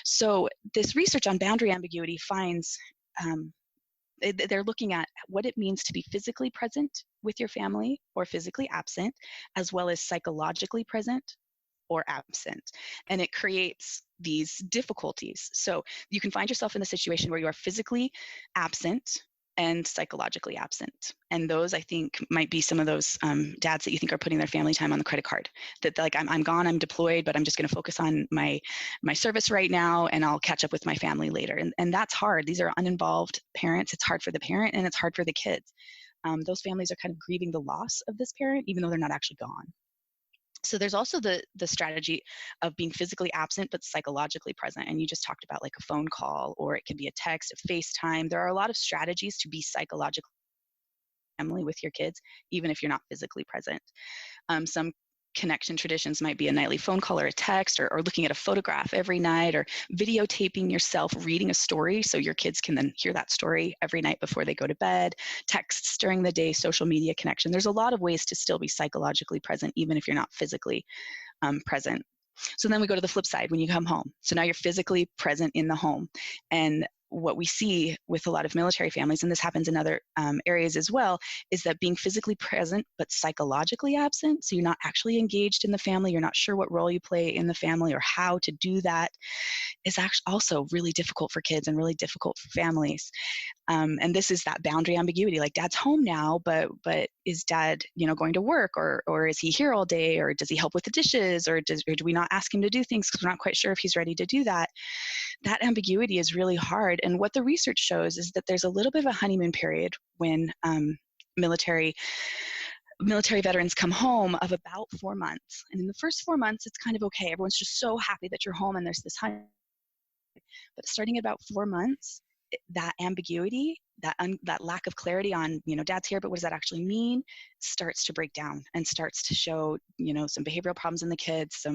Speaker 4: So this research on boundary ambiguity finds they're looking at what it means to be physically present with your family or physically absent, as well as psychologically present or absent. And it creates these difficulties. So you can find yourself in a situation where you are physically absent and psychologically absent. And those, I think, might be some of those dads that you think are putting their family time on the credit card. That like, I'm gone, I'm deployed, but I'm just going to focus on my service right now, and I'll catch up with my family later. And that's hard. These are uninvolved parents. It's hard for the parent, and it's hard for the kids. Those families are kind of grieving the loss of this parent, even though they're not actually gone. So there's also the strategy of being physically absent but psychologically present. And you just talked about like a phone call, or it could be a text, a FaceTime. There are a lot of strategies to be psychologically family with your kids, even if you're not physically present. Some connection traditions might be a nightly phone call or a text, or looking at a photograph every night, or videotaping yourself reading a story so your kids can then hear that story every night before they go to bed, texts during the day, social media connection. There's a lot of ways to still be psychologically present, even if you're not physically present. So then we go to the flip side when you come home. So now you're physically present in the home. And what we see with a lot of military families, and this happens in other areas as well, is that being physically present but psychologically absent, so you're not actually engaged in the family, you're not sure what role you play in the family or how to do that, is actually also really difficult for kids and really difficult for families. And this is that boundary ambiguity, like dad's home now, but is dad, going to work, or is he here all day, or does he help with the dishes, or do we not ask him to do things because we're not quite sure if he's ready to do that? That ambiguity is really hard. And what the research shows is that there's a little bit of a honeymoon period when military veterans come home of about 4 months. And in the first 4 months, it's kind of okay. Everyone's just so happy that you're home and there's this honeymoon. But starting at about 4 months, that ambiguity, that lack of clarity on, dad's here, but what does that actually mean, starts to break down and starts to show, some behavioral problems in the kids,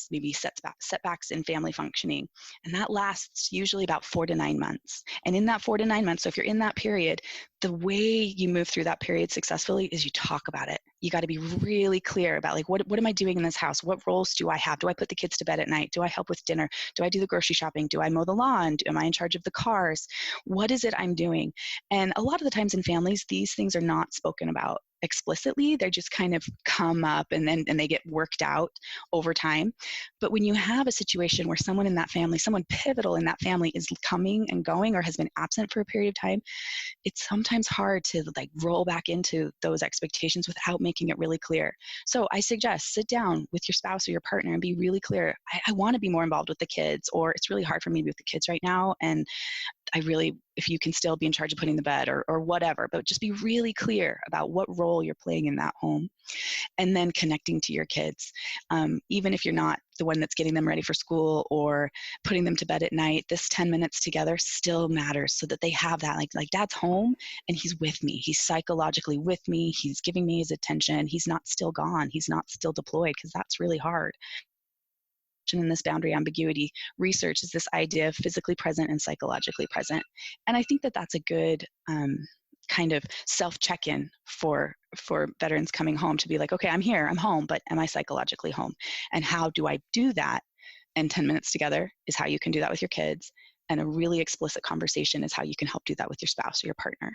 Speaker 4: maybe setbacks in family functioning. And that lasts usually about 4 to 9 months. And in that 4 to 9 months, so if you're in that period, the way you move through that period successfully is you talk about it. You got to be really clear about like, what am I doing in this house? What roles do I have? Do I put the kids to bed at night? Do I help with dinner? Do I do the grocery shopping? Do I mow the lawn? Am I in charge of the cars? What is it I'm doing? And a lot of the times in families, these things are not spoken about explicitly. They just kind of come up and they get worked out over time. But when you have a situation where someone in that family, someone pivotal in that family is coming and going or has been absent for a period of time, it's sometimes hard to like roll back into those expectations without making it really clear. So I suggest sit down with your spouse or your partner and be really clear. I want to be more involved with the kids, or it's really hard for me to be with the kids right now. And if you can still be in charge of putting the bed or whatever, but just be really clear about what role you're playing in that home. And then connecting to your kids. Even if you're not the one that's getting them ready for school or putting them to bed at night, this 10 minutes together still matters so that they have that, like Dad's home and he's with me. He's psychologically with me. He's giving me his attention. He's not still gone. He's not still deployed, because that's really hard. In this boundary ambiguity research is this idea of physically present and psychologically present. And I think that that's a good kind of self-check-in for veterans coming home, to be like, okay, I'm here, I'm home, but am I psychologically home? And how do I do that? And 10 minutes together is how you can do that with your kids. And a really explicit conversation is how you can help do that with your spouse or your partner.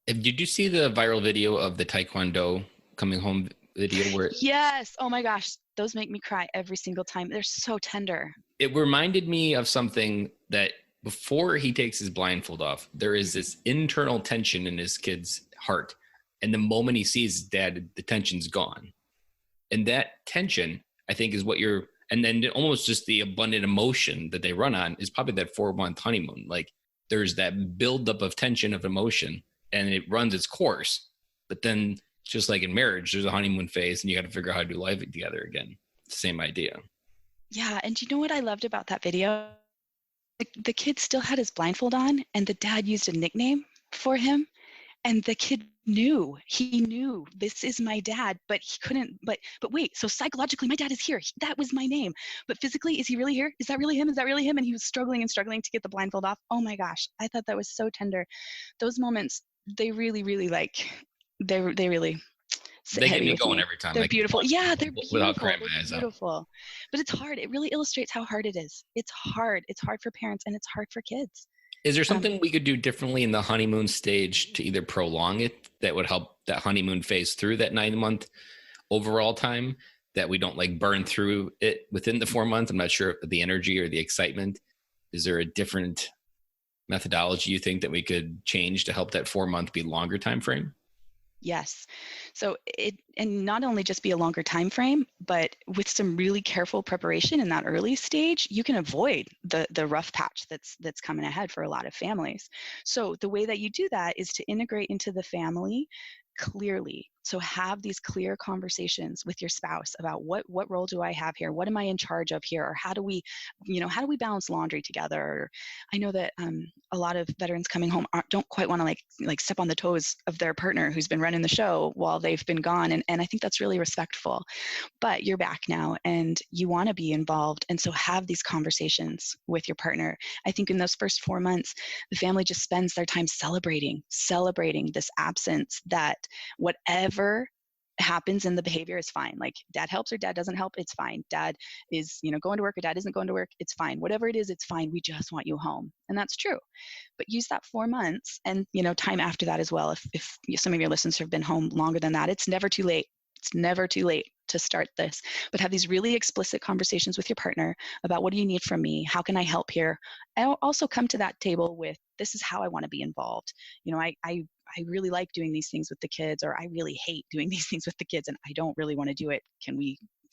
Speaker 1: Did you see the viral video of the Taekwondo coming home video where
Speaker 4: Yes. Oh my gosh. Those make me cry every single time. They're so tender.
Speaker 1: it reminded me of something that before he takes his blindfold off, there is this internal tension in his kid's heart. And the moment he sees his dad, the tension's gone. And that tension, I think, is what and then almost just the abundant emotion that they run on is probably that 4-month honeymoon. Like there's that buildup of tension of emotion and it runs its course. But then just like in marriage, there's a honeymoon phase and you got to figure out how to do life together again. It's the same idea.
Speaker 4: Yeah. And you know what I loved about that video? The kid still had his blindfold on and the dad used a nickname for him. And the kid he knew this is my dad, but he couldn't, but wait, so psychologically my dad is here. That was my name. But physically, is he really here? Is that really him? Is that really him? And he was struggling to get the blindfold off. Oh my gosh. I thought that was so tender. Those moments, they really, really they really
Speaker 1: get me going every time.
Speaker 4: They're beautiful. Yeah, they're beautiful.
Speaker 1: Without crying my eyes out.
Speaker 4: Beautiful. But it's hard. It really illustrates how hard it is. It's hard. It's hard for parents and it's hard for kids.
Speaker 1: Is there something we could do differently in the honeymoon stage to either prolong it that would help that honeymoon phase through that 9-month overall time, that we don't like burn through it within the 4 months? I'm not sure the energy or the excitement. Is there a different methodology you think that we could change to help that 4-month be longer time frame?
Speaker 4: Yes. So and not only just be a longer time frame, but with some really careful preparation in that early stage, you can avoid the rough patch that's coming ahead for a lot of families. So the way that you do that is to integrate into the family clearly. So have these clear conversations with your spouse about what role do I have here? What am I in charge of here? Or how do we balance laundry together? Or I know that a lot of veterans coming home don't quite want to like step on the toes of their partner who's been running the show while they've been gone. And I think that's really respectful. But you're back now and you want to be involved. And so have these conversations with your partner. I think in those first 4 months, the family just spends their time celebrating this absence, that whatever happens in the behavior is fine. Like dad helps or dad doesn't help, it's fine. Dad is, going to work or dad isn't going to work, it's fine. Whatever it is, it's fine. We just want you home. And that's true. But use that 4 months and, time after that as well. If some of your listeners have been home longer than that, it's never too late. It's never too late to start this, but have these really explicit conversations with your partner about what do you need from me? How can I help here? And also come to that table with, this is how I want to be involved. I really like doing these things with the kids, or I really hate doing these things with the kids and I don't really want to do it.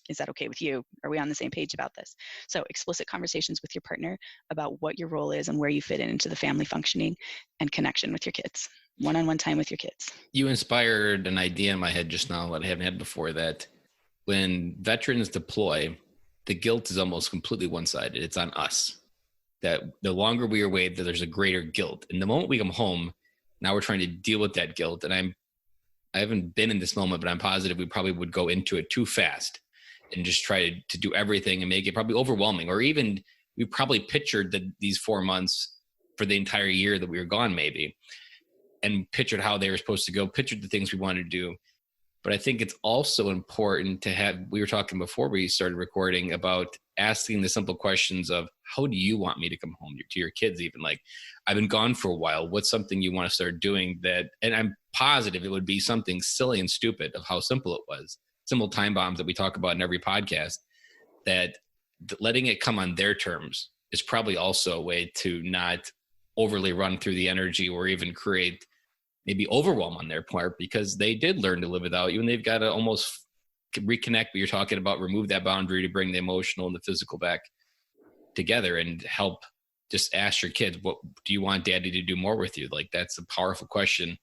Speaker 4: Is that okay with you? Are we on the same page about this? So explicit conversations with your partner about what your role is and where you fit into the family functioning, and connection with your kids. One-on-one time with your kids.
Speaker 1: You inspired an idea in my head just now that I haven't had before, that when veterans deploy, the guilt is almost completely one-sided. It's on us. That the longer we are away, that there's a greater guilt. And the moment we come home, now we're trying to deal with that guilt. And I haven't been in this moment, but I'm positive we probably would go into it too fast and just try to do everything and make it probably overwhelming. Or even we probably pictured these 4 months for the entire year that we were gone maybe.
Speaker 3: and pictured how they were supposed to go, pictured the things we wanted to do. But I think it's also important to have, we were talking before we started recording about asking the simple questions of, how do you want me to come home to your kids? Even like, I've been gone for a while. What's something you want to start doing that? And I'm positive it would be something silly and stupid of how simple it was. Simple time bombs that we talk about in every podcast, that letting it come on their terms is probably also a way to not overly run through the energy or even create maybe overwhelm on their part, because they did learn to live without you, and they've got to almost reconnect. But you're talking about remove that boundary to bring the emotional and the physical back together and help. Just ask your kids, what do you want daddy to do more with you? Like, that's a powerful question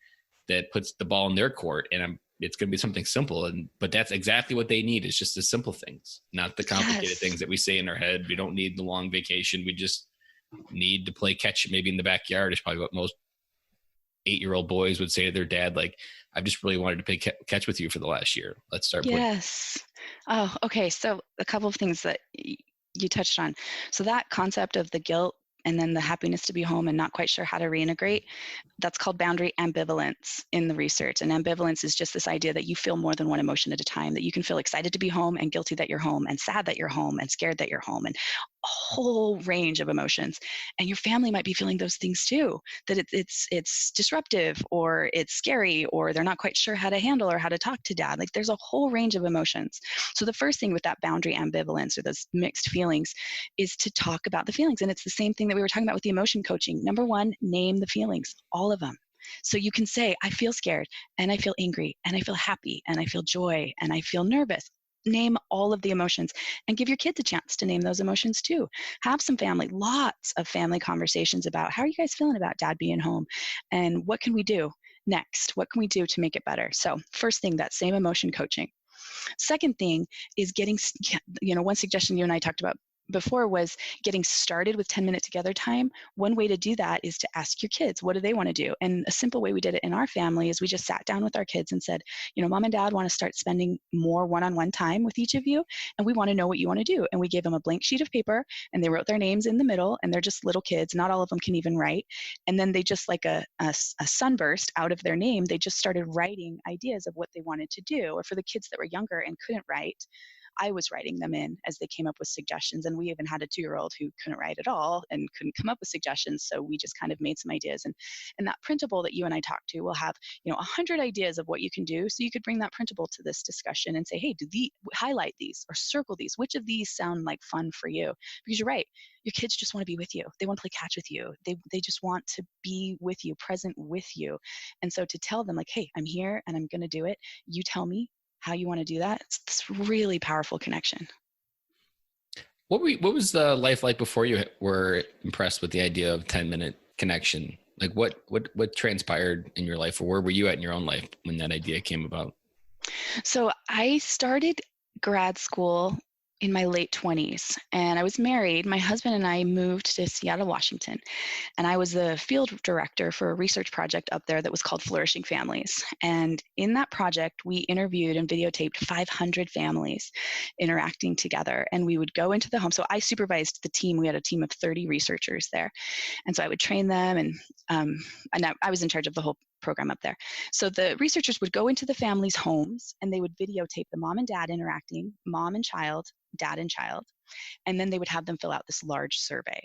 Speaker 3: that puts the ball in their court. And it's going to be something simple, but that's exactly what they need. It's just the simple things, not the complicated things that we say in our head. We don't need the long vacation. We just need to play catch maybe in the backyard is probably what most 8-year-old boys would say to their dad, like, I've just really wanted to play catch with you for the last year. Let's start playing.
Speaker 4: Yes. Oh, okay. So a couple of things that you touched on. So that concept of the guilt and then the happiness to be home and not quite sure how to reintegrate, that's called boundary ambivalence in the research. And ambivalence is just this idea that you feel more than one emotion at a time, that you can feel excited to be home and guilty that you're home and sad that you're home and scared that you're home, and a whole range of emotions. And your family might be feeling those things too, that it's disruptive, or it's scary, or they're not quite sure how to handle or how to talk to dad. Like, there's a whole range of emotions. So the first thing with that boundary ambivalence, or those mixed feelings, is to talk about the feelings. And it's the same thing that we were talking about with the emotion coaching. Number one, name the feelings, all of them. So you can say, I feel scared, and I feel angry, and I feel happy, and I feel joy, and I feel nervous. Name all of the emotions, and give your kids a chance to name those emotions too. Have some lots of family conversations about, how are you guys feeling about dad being home? And what can we do next? What can we do to make it better? So first thing, that same emotion coaching. Second thing is getting, one suggestion you and I talked about before was getting started with 10-minute together time. One way to do that is to ask your kids, what do they want to do? And a simple way we did it in our family is we just sat down with our kids and said, mom and dad want to start spending more one-on-one time with each of you, and we want to know what you want to do. And we gave them a blank sheet of paper, and they wrote their names in the middle, and they're just little kids. Not all of them can even write. And then they just, like a sunburst out of their name, they just started writing ideas of what they wanted to do. Or for the kids that were younger and couldn't write, I was writing them in as they came up with suggestions. And we even had a 2-year-old who couldn't write at all and couldn't come up with suggestions. So we just kind of made some ideas. And that printable that you and I talked to will have, 100 ideas of what you can do. So you could bring that printable to this discussion and say, hey, highlight these or circle these. Which of these sound like fun for you? Because you're right. Your kids just want to be with you. They want to play catch with you. They just want to be with you, present with you. And so to tell them, like, hey, I'm here and I'm going to do it. You tell me how you want to do that. It's this really powerful connection.
Speaker 3: What was the life like before you were impressed with the idea of 10-minute connection? Like, what transpired in your life, or where were you at in your own life when that idea came about?
Speaker 4: So I started grad school in my late 20s, and I was married. My husband and I moved to Seattle, Washington, and I was the field director for a research project up there that was called Flourishing Families. And in that project, we interviewed and videotaped 500 families interacting together, and we would go into the home. So I supervised the team. We had a team of 30 researchers there, and so I would train them, and I was in charge of the whole program up there. So the researchers would go into the families' homes, and they would videotape the mom and dad interacting, mom and child, dad and child, and then they would have them fill out this large survey.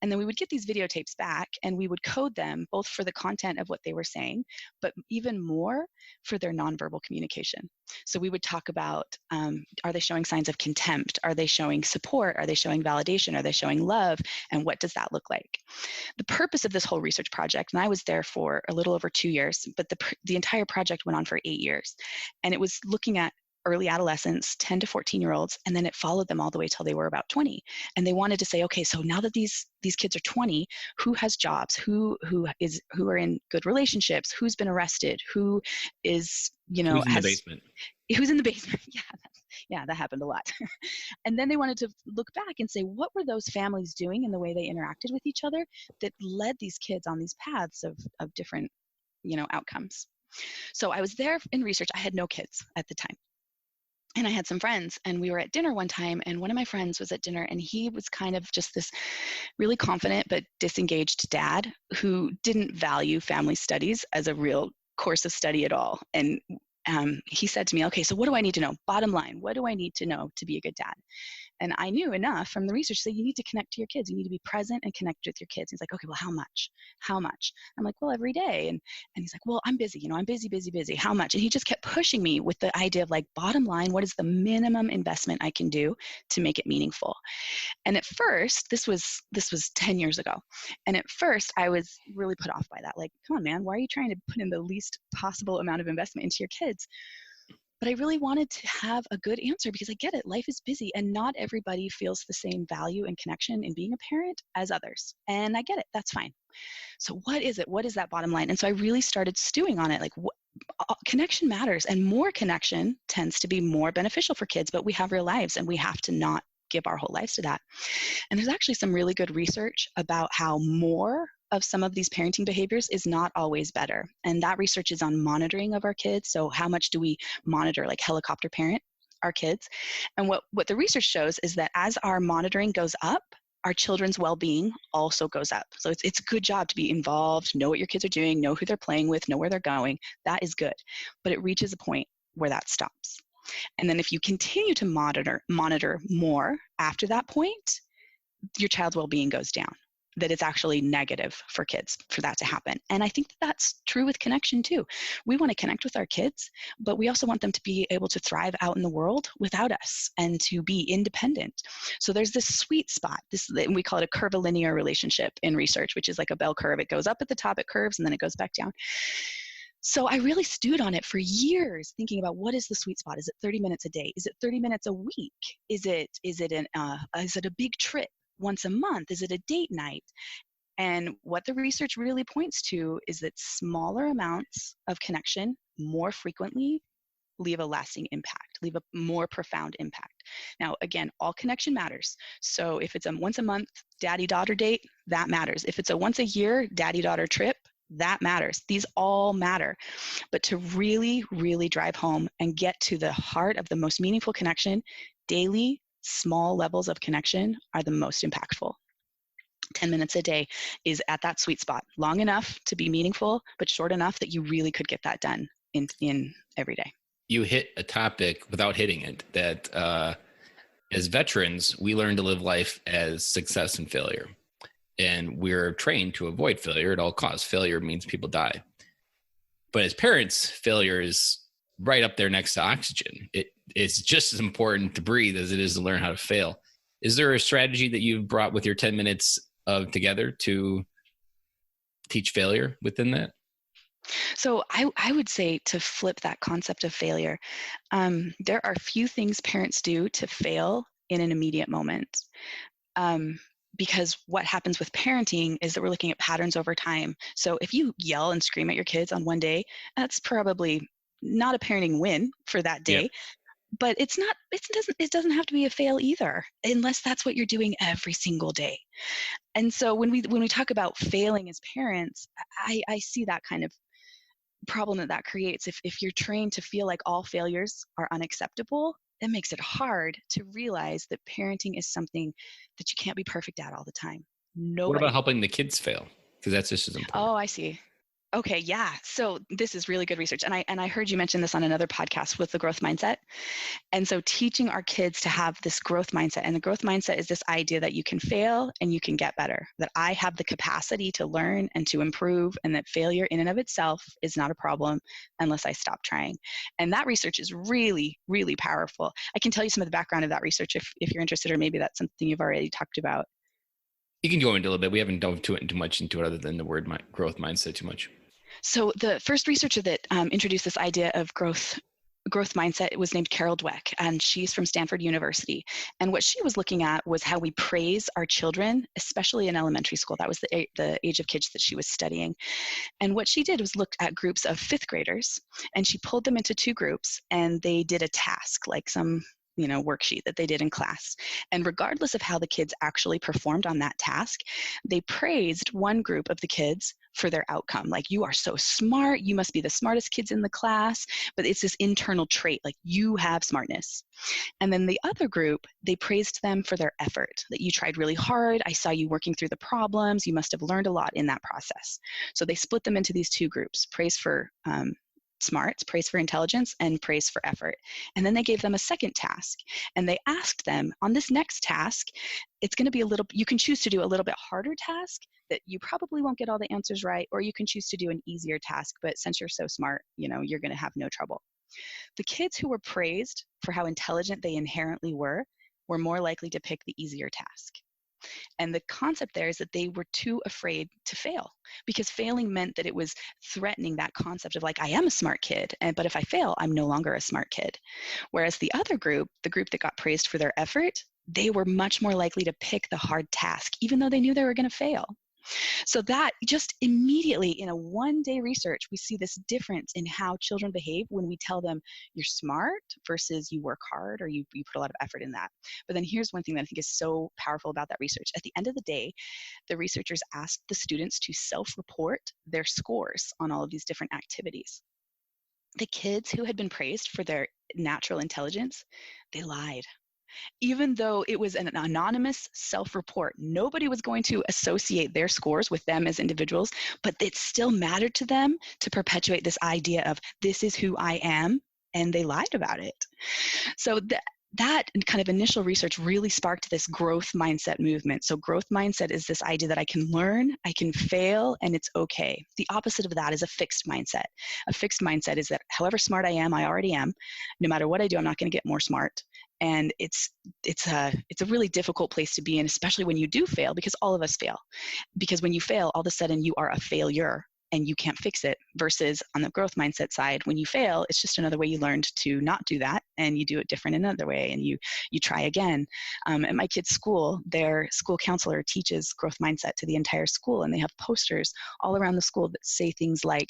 Speaker 4: And then we would get these videotapes back, and we would code them both for the content of what they were saying, but even more for their nonverbal communication. So we would talk about, are they showing signs of contempt? Are they showing support? Are they showing validation? Are they showing love? And what does that look like? The purpose of this whole research project, and I was there for a little over 2 years, but the entire project went on for 8 years. And it was looking at early adolescents, 10 to 14-year-olds, and then it followed them all the way till they were about 20. And they wanted to say, okay, so now that these kids are 20, who has jobs? Who are in good relationships? Who's been arrested? Who is,
Speaker 3: who's in the basement?
Speaker 4: Who's in the basement? Yeah, that happened a lot. And then they wanted to look back and say, what were those families doing in the way they interacted with each other that led these kids on these paths of different, outcomes? So I was there in research. I had no kids at the time. And I had some friends, and we were at dinner one time, and one of my friends was at dinner, and he was kind of just this really confident but disengaged dad who didn't value family studies as a real course of study at all. And he said to me, okay, so what do I need to know? Bottom line, what do I need to know to be a good dad? And I knew enough from the research that you need to connect to your kids. You need to be present and connect with your kids. He's like, okay, well, how much? How much? I'm like, well, every day. And he's like, well, I'm busy. I'm busy, busy, busy. How much? And he just kept pushing me with the idea of like, bottom line, what is the minimum investment I can do to make it meaningful? And at first, this was 10 years ago. And at first, I was really put off by that. Like, come on, man, why are you trying to put in the least possible amount of investment into your kids? But I really wanted to have a good answer because I get it. Life is busy and not everybody feels the same value and connection in being a parent as others. And I get it. That's fine. So what is it? What is that bottom line? And so I really started stewing on it. Like connection matters, and more connection tends to be more beneficial for kids, but we have real lives and we have to not give our whole lives to that. And there's actually some really good research about how more of some of these parenting behaviors is not always better. And that research is on monitoring of our kids. So how much do we monitor, like helicopter parent our kids? And what the research shows is that as our monitoring goes up, our children's well-being also goes up. So it's a good job to be involved, know what your kids are doing, know who they're playing with, know where they're going. That is good. But it reaches a point where that stops. And then if you continue to monitor more after that point, your child's well-being goes down. That it's actually negative for kids for that to happen. And I think that's true with connection too. We want to connect with our kids, but we also want them to be able to thrive out in the world without us and to be independent. So there's this sweet spot. We call it a curvilinear relationship in research, which is like a bell curve. It goes up at the top, it curves, and then it goes back down. So I really stewed on it for years, thinking about what is the sweet spot? Is it 30 minutes a day? Is it 30 minutes a week? Is it a big trip once a month? Is it a date night? And what the research really points to is that smaller amounts of connection more frequently leave a lasting impact, leave a more profound impact. Now, again, all connection matters. So if it's a once a month daddy-daughter date, that matters. If it's a once a year daddy-daughter trip, that matters. These all matter. But to really, really drive home and get to the heart of the most meaningful connection, daily, small levels of connection are the most impactful. 10 minutes a day is at that sweet spot. Long enough to be meaningful, but short enough that you really could get that done in every day.
Speaker 3: You hit a topic without hitting it that as veterans, we learn to live life as success and failure. And we're trained to avoid failure at all costs. Failure means people die. But as parents, failure is right up there next to oxygen. It's just as important to breathe as it is to learn how to fail. Is there a strategy that you've brought with your 10 minutes of together to teach failure within that?
Speaker 4: So I would say to flip that concept of failure, there are few things parents do to fail in an immediate moment. Because what happens with parenting is that we're looking at patterns over time. So if you yell and scream at your kids on one day, that's probably not a parenting win for that day.
Speaker 3: Yeah.
Speaker 4: But it doesn't have to be a fail either, unless that's what you're doing every single day. And so when we talk about failing as parents, I see that kind of problem that creates. If you're trained to feel like all failures are unacceptable, it makes it hard to realize that parenting is something that you can't be perfect at all the time. Nobody.
Speaker 3: What about helping the kids fail? Because that's just as important.
Speaker 4: Oh, I see. Okay, yeah. So this is really good research. And I heard you mention this on another podcast with the growth mindset. And so teaching our kids to have this growth mindset, and the growth mindset is this idea that you can fail and you can get better, that I have the capacity to learn and to improve, and that failure in and of itself is not a problem unless I stop trying. And that research is really, really powerful. I can tell you some of the background of that research if you're interested, or maybe that's something you've already talked about.
Speaker 3: You can go into a little bit. We haven't dove too much into it other than the word growth mindset too much.
Speaker 4: So the first researcher that introduced this idea of growth mindset was named Carol Dweck, and she's from Stanford University. And what she was looking at was how we praise our children, especially in elementary school. That was the age of kids that she was studying. And what she did was look at groups of fifth graders, and she pulled them into two groups, and they did a task, like some worksheet that they did in class. And regardless of how the kids actually performed on that task, they praised one group of the kids for their outcome. Like, you are so smart, you must be the smartest kids in the class, but it's this internal trait, like you have smartness. And then the other group, they praised them for their effort, that you tried really hard, I saw you working through the problems, you must have learned a lot in that process. So they split them into these two groups: praise for smarts, praise for intelligence, and praise for effort. And then they gave them a second task, and they asked them, on this next task, it's going to be you can choose to do a little bit harder task that you probably won't get all the answers right, or you can choose to do an easier task, but since you're so smart, you're going to have no trouble. The kids who were praised for how intelligent they inherently were more likely to pick the easier task. And the concept there is that they were too afraid to fail, because failing meant that it was threatening that concept of, like, I am a smart kid, but if I fail, I'm no longer a smart kid. Whereas the other group, the group that got praised for their effort, they were much more likely to pick the hard task, even though they knew they were going to fail. So that just immediately, in a one-day research, we see this difference in how children behave when we tell them you're smart versus you work hard, or you put a lot of effort in that. But then here's one thing that I think is so powerful about that research. At the end of the day, the researchers asked the students to self-report their scores on all of these different activities. The kids who had been praised for their natural intelligence, they lied. Even though it was an anonymous self-report, nobody was going to associate their scores with them as individuals, but it still mattered to them to perpetuate this idea of, this is who I am, and they lied about it. So that kind of initial research really sparked this growth mindset movement. So growth mindset is this idea that I can learn, I can fail, and it's okay. The opposite of that is a fixed mindset. A fixed mindset is that however smart I am, I already am. No matter what I do, I'm not going to get more smart. And it's a really difficult place to be in, especially when you do fail, because all of us fail. Because when you fail, all of a sudden you are a failure and you can't fix it. Versus on the growth mindset side, when you fail, it's just another way you learned to not do that, and you do it different another way, and you try again. At my kids' school, their school counselor teaches growth mindset to the entire school, and they have posters all around the school that say things like,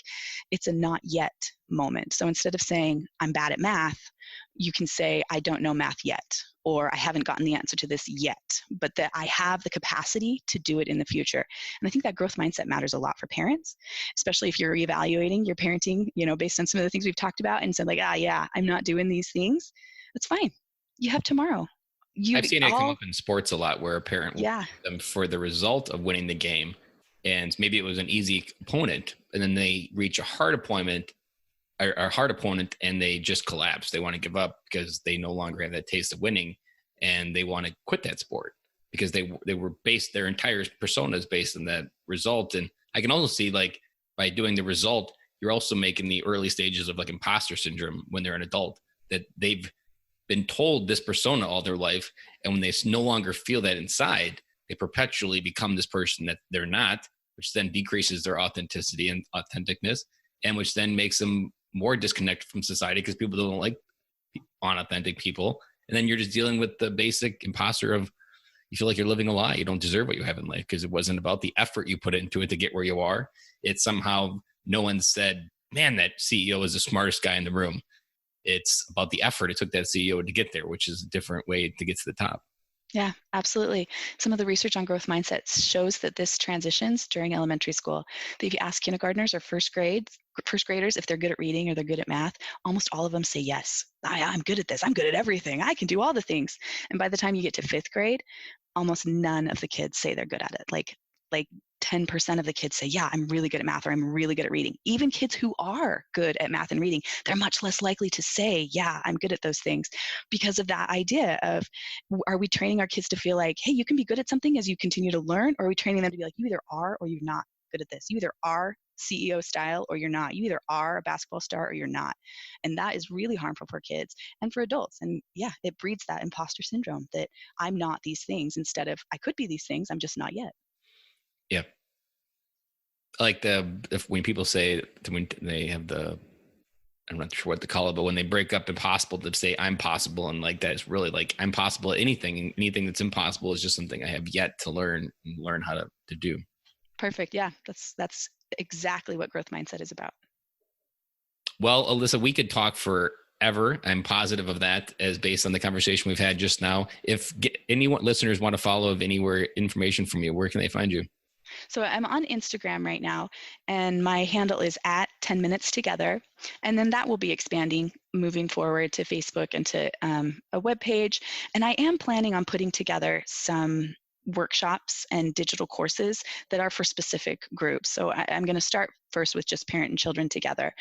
Speaker 4: it's a not yet moment. So instead of saying, I'm bad at math, you can say, I don't know math yet, or I haven't gotten the answer to this yet, but that I have the capacity to do it in the future. And I think that growth mindset matters a lot for parents, especially if you're reevaluating your parenting, based on some of the things we've talked about, and said, like, yeah, I'm not doing these things. That's fine. You have tomorrow.
Speaker 3: I've seen it come up in sports a lot, where a parent will
Speaker 4: yeah.
Speaker 3: them for the result of winning the game, and maybe it was an easy opponent, and then they reach a hard opponent, and they just collapse. They want to give up because they no longer have that taste of winning, and they want to quit that sport because they were based, their entire persona is based on that result. And I can also see, like, by doing the result, you're also making the early stages of, like, imposter syndrome when they're an adult, that they've been told this persona all their life, and when they no longer feel that inside, they perpetually become this person that they're not, which then decreases their authenticity and authenticness, and which then makes them more disconnected from society because people don't like unauthentic people. And then you're just dealing with the basic imposter of, you feel like you're living a lie. You don't deserve what you have in life because it wasn't about the effort you put into it to get where you are. It's somehow, no one said, man, that CEO is the smartest guy in the room. It's about the effort it took that CEO to get there, which is a different way to get to the top.
Speaker 4: Yeah, absolutely. Some of the research on growth mindsets shows that this transitions during elementary school. If you ask kindergartners or first graders if they're good at reading or they're good at math, almost all of them say yes. I'm good at this. I'm good at everything. I can do all the things. And by the time you get to fifth grade, almost none of the kids say they're good at it. Like 10% of the kids say, yeah, I'm really good at math, or I'm really good at reading. Even kids who are good at math and reading, they're much less likely to say, yeah, I'm good at those things, because of that idea of, are we training our kids to feel like, hey, you can be good at something as you continue to learn, or are we training them to be like, you either are or you're not good at this. You either are CEO style or you're not. You either are a basketball star or you're not. And that is really harmful for kids and for adults. And yeah, it breeds that imposter syndrome that I'm not these things, instead of I could be these things, I'm just not yet.
Speaker 3: Yeah. Like when people say, when they have I'm not sure what to call it, but when they break up impossible, to say I'm possible, and like that is really like I'm possible at anything, and anything that's impossible is just something I have yet to learn how to do.
Speaker 4: Perfect. Yeah, that's exactly what growth mindset is about.
Speaker 3: Well, Alisa, we could talk forever. I'm positive of that, as based on the conversation we've had just now. If anyone listeners want to follow anywhere information from you, where can they find you?
Speaker 4: So I'm on Instagram right now, and my handle is at 10 minutes together. And then that will be expanding moving forward to Facebook and to a web page. And I am planning on putting together some workshops and digital courses that are for specific groups. So I'm going to start first with just parent and children together.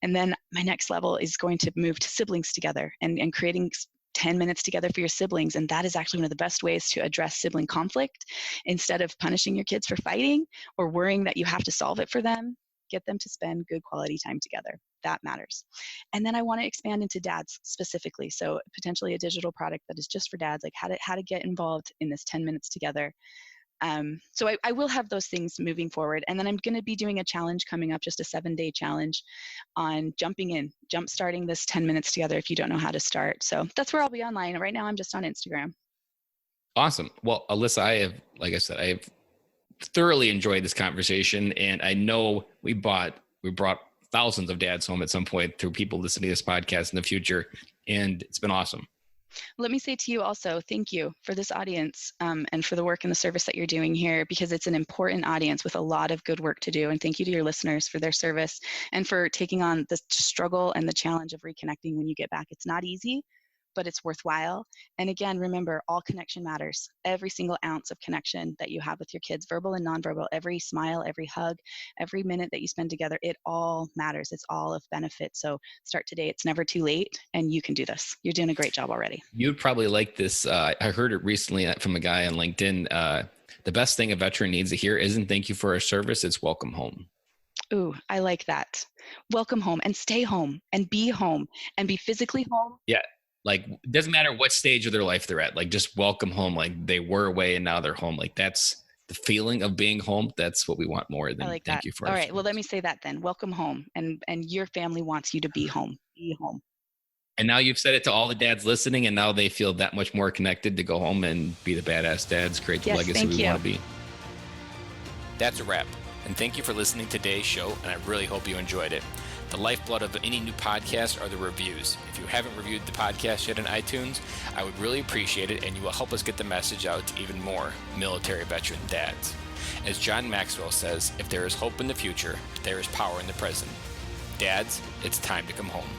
Speaker 4: And then my next level is going to move to siblings together and creating 10 minutes together for your siblings. And that is actually one of the best ways to address sibling conflict. Instead of punishing your kids for fighting or worrying that you have to solve it for them, get them to spend good quality time together. That matters. And then I want to expand into dads specifically. So potentially a digital product that is just for dads, like how to get involved in this 10 minutes together. So I will have those things moving forward. And then I'm going to be doing a challenge coming up, just a 7-day challenge on jump starting this 10 minutes together if you don't know how to start. So that's where I'll be online. Right now I'm just on Instagram.
Speaker 1: Awesome. Well, Alisa, I have thoroughly enjoyed this conversation, and I know we brought thousands of dads home at some point through people listening to this podcast in the future, and it's been awesome.
Speaker 4: Let me say to you also, thank you for this audience and for the work and the service that you're doing here, because it's an important audience with a lot of good work to do. And thank you to your listeners for their service and for taking on the struggle and the challenge of reconnecting when you get back. It's not easy, but it's worthwhile. And again, remember, all connection matters. Every single ounce of connection that you have with your kids, verbal and nonverbal, every smile, every hug, every minute that you spend together, it all matters. It's all of benefit. So start today. It's never too late, and you can do this. You're doing a great job already.
Speaker 1: You'd probably like this. I heard it recently from a guy on LinkedIn. The best thing a veteran needs to hear isn't "thank you for our service," it's "welcome home."
Speaker 4: Ooh, I like that. Welcome home, and stay home and be physically home.
Speaker 1: Yeah. Like, it doesn't matter what stage of their life they're at, like, just welcome home. Like, they were away and now they're home. Like, that's the feeling of being home. That's what we want more than
Speaker 4: like
Speaker 1: thank
Speaker 4: that.
Speaker 1: you for.
Speaker 4: All right. Well, let me say that then. Welcome home. And your family wants you to be home. Be home.
Speaker 1: And now you've said it to all the dads listening, and now they feel that much more connected to go home and be the badass dads, create the legacy we want to be.
Speaker 3: That's a wrap. And thank you for listening to today's show, and I really hope you enjoyed it. The lifeblood of any new podcast are the reviews. If you haven't reviewed the podcast yet on iTunes, I would really appreciate it, and you will help us get the message out to even more military veteran dads. As John Maxwell says, if there is hope in the future, there is power in the present. Dads, it's time to come home.